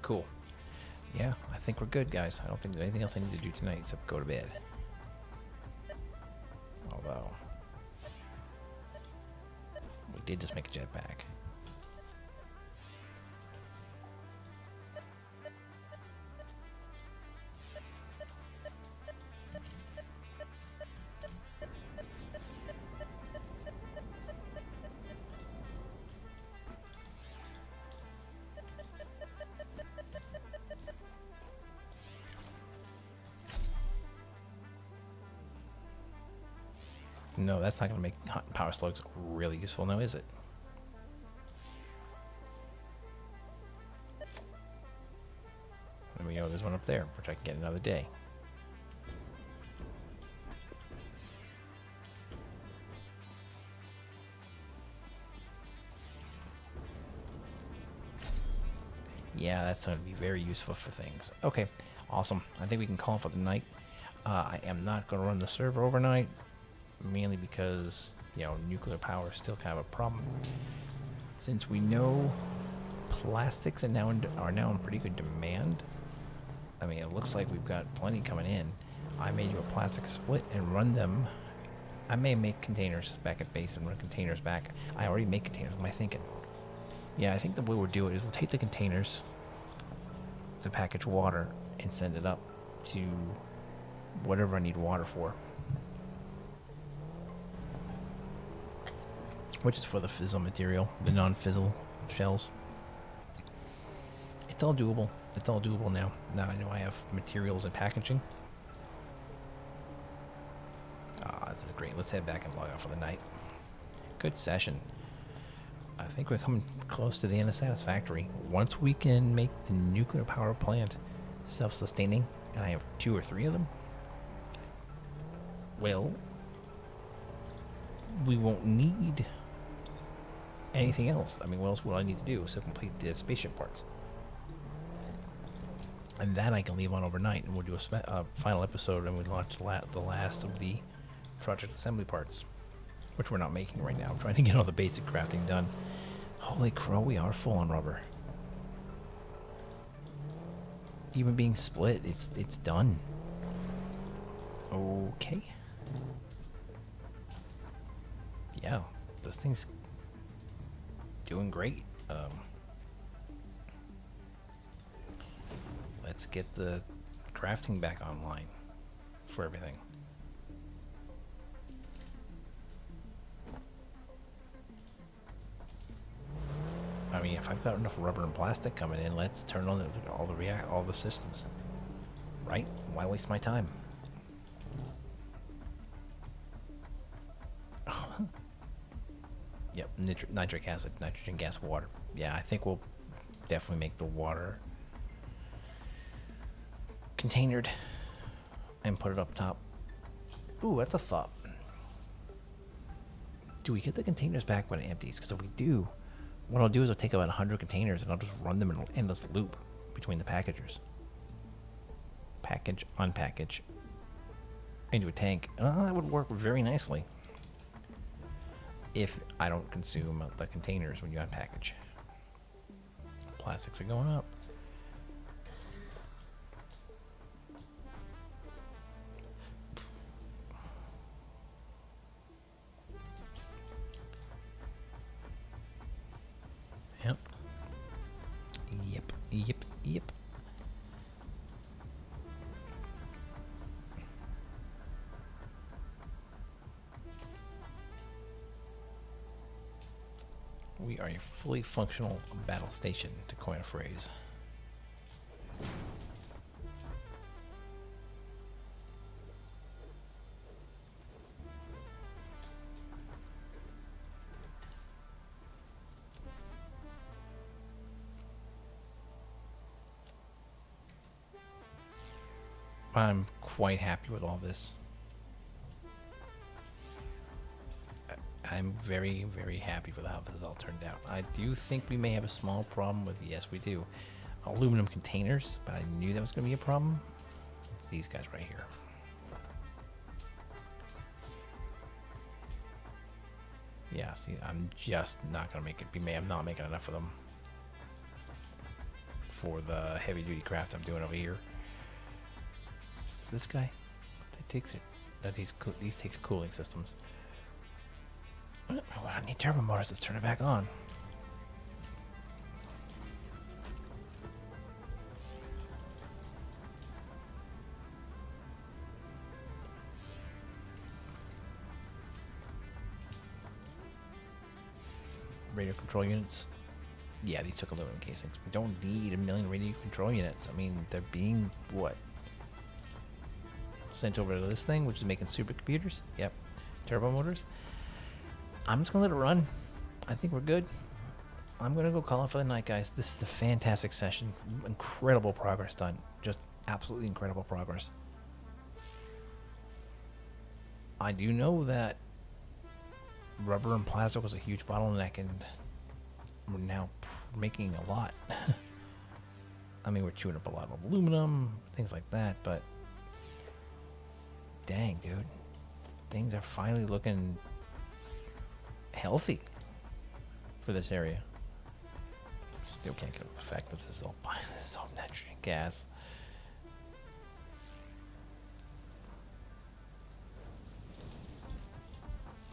Cool. Yeah, I think we're good, guys. I don't think there's anything else I need to do tonight except go to bed. Although, we did just make a jetpack. No, that's not going to make power slugs really useful now, is it? There we go. There's one up there, which I can get another day. Yeah, that's going to be very useful for things. Okay, awesome. I think we can call it for the night. I am not going to run the server overnight, mainly because, nuclear power is still kind of a problem. Since we know plastics are now in pretty good demand. I mean, it looks like we've got plenty coming in. I may do a plastic split and run them. I may make containers back at base and run containers back. I already make containers. What am I thinking? Yeah, I think the way we'll do it is we'll take the containers, the package water, and send it up to whatever I need water for. Which is for the fizzle material, the non-fizzle shells. It's all doable. It's all doable now. Now I know I have materials and packaging. This is great. Let's head back and log off for the night. Good session. I think we're coming close to the end of Satisfactory. Once we can make the nuclear power plant self-sustaining, and I have 2 or 3 of them, well, we won't need anything else. I mean, what else would I need to do except complete the spaceship parts? And that I can leave on overnight, and we'll do a final episode, and we'll launch the last of the project assembly parts, which we're not making right now. I'm trying to get all the basic crafting done. Holy crow, we are full on rubber. Even being split, it's done. Okay. Yeah, this thing's doing great. Let's get the crafting back online for everything. I mean, if I've got enough rubber and plastic coming in, let's turn on all the systems. Right? Why waste my time? Yep, nitric acid, nitrogen gas, water. Yeah, I think we'll definitely make the water containered and put it up top. Ooh, that's a thought. do we get the containers back when it empties? Because if we do, what I'll do is I'll take about 100 containers and I'll just run them in an endless loop between the packagers. Package, unpackage, into a tank. That would work very nicely if I don't consume the containers when you unpackage. Plastics are going up. Yep. Yep. We are a fully functional battle station, to coin a phrase. I'm quite happy with all this. I'm very, very happy with how this all turned out. I do think we may have a small problem with, yes, we do, aluminum containers, but I knew that was going to be a problem. It's these guys right here. Yeah, see, I'm just not going to make it. I'm not making enough of them for the heavy-duty craft I'm doing over here. This guy, that takes it. These takes cooling systems. Well, I need turbo motors. Let's turn it back on. Radio control units. Yeah, these took aluminum casings. We don't need a million radio control units. I mean, they're being, what? Sent over to this thing, which is making supercomputers. Yep. Turbo motors. I'm just going to let it run. I think we're good. I'm going to go call it for the night, guys. This is a fantastic session. Incredible progress done. Just absolutely incredible progress. I do know that rubber and plastic was a huge bottleneck, and we're now making a lot. I mean, we're chewing up a lot of aluminum, things like that, but dang, dude. Things are finally looking healthy for this area. Still can't get the fact that this is all nitrogen gas.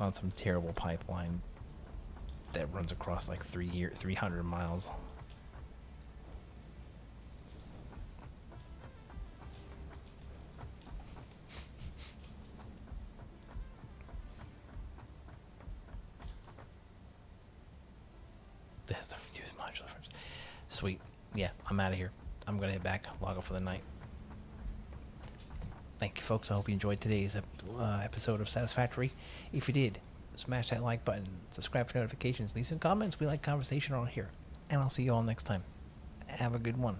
On some terrible pipeline that runs across like 300 miles. There's the fuse module difference. Sweet. Yeah, I'm out of here. I'm gonna head back, log off for the night. Thank you, folks. I hope you enjoyed today's episode of Satisfactory. If you did, smash that like button, subscribe for notifications, leave some comments. We like conversation on here. And I'll see you all next time. Have a good one.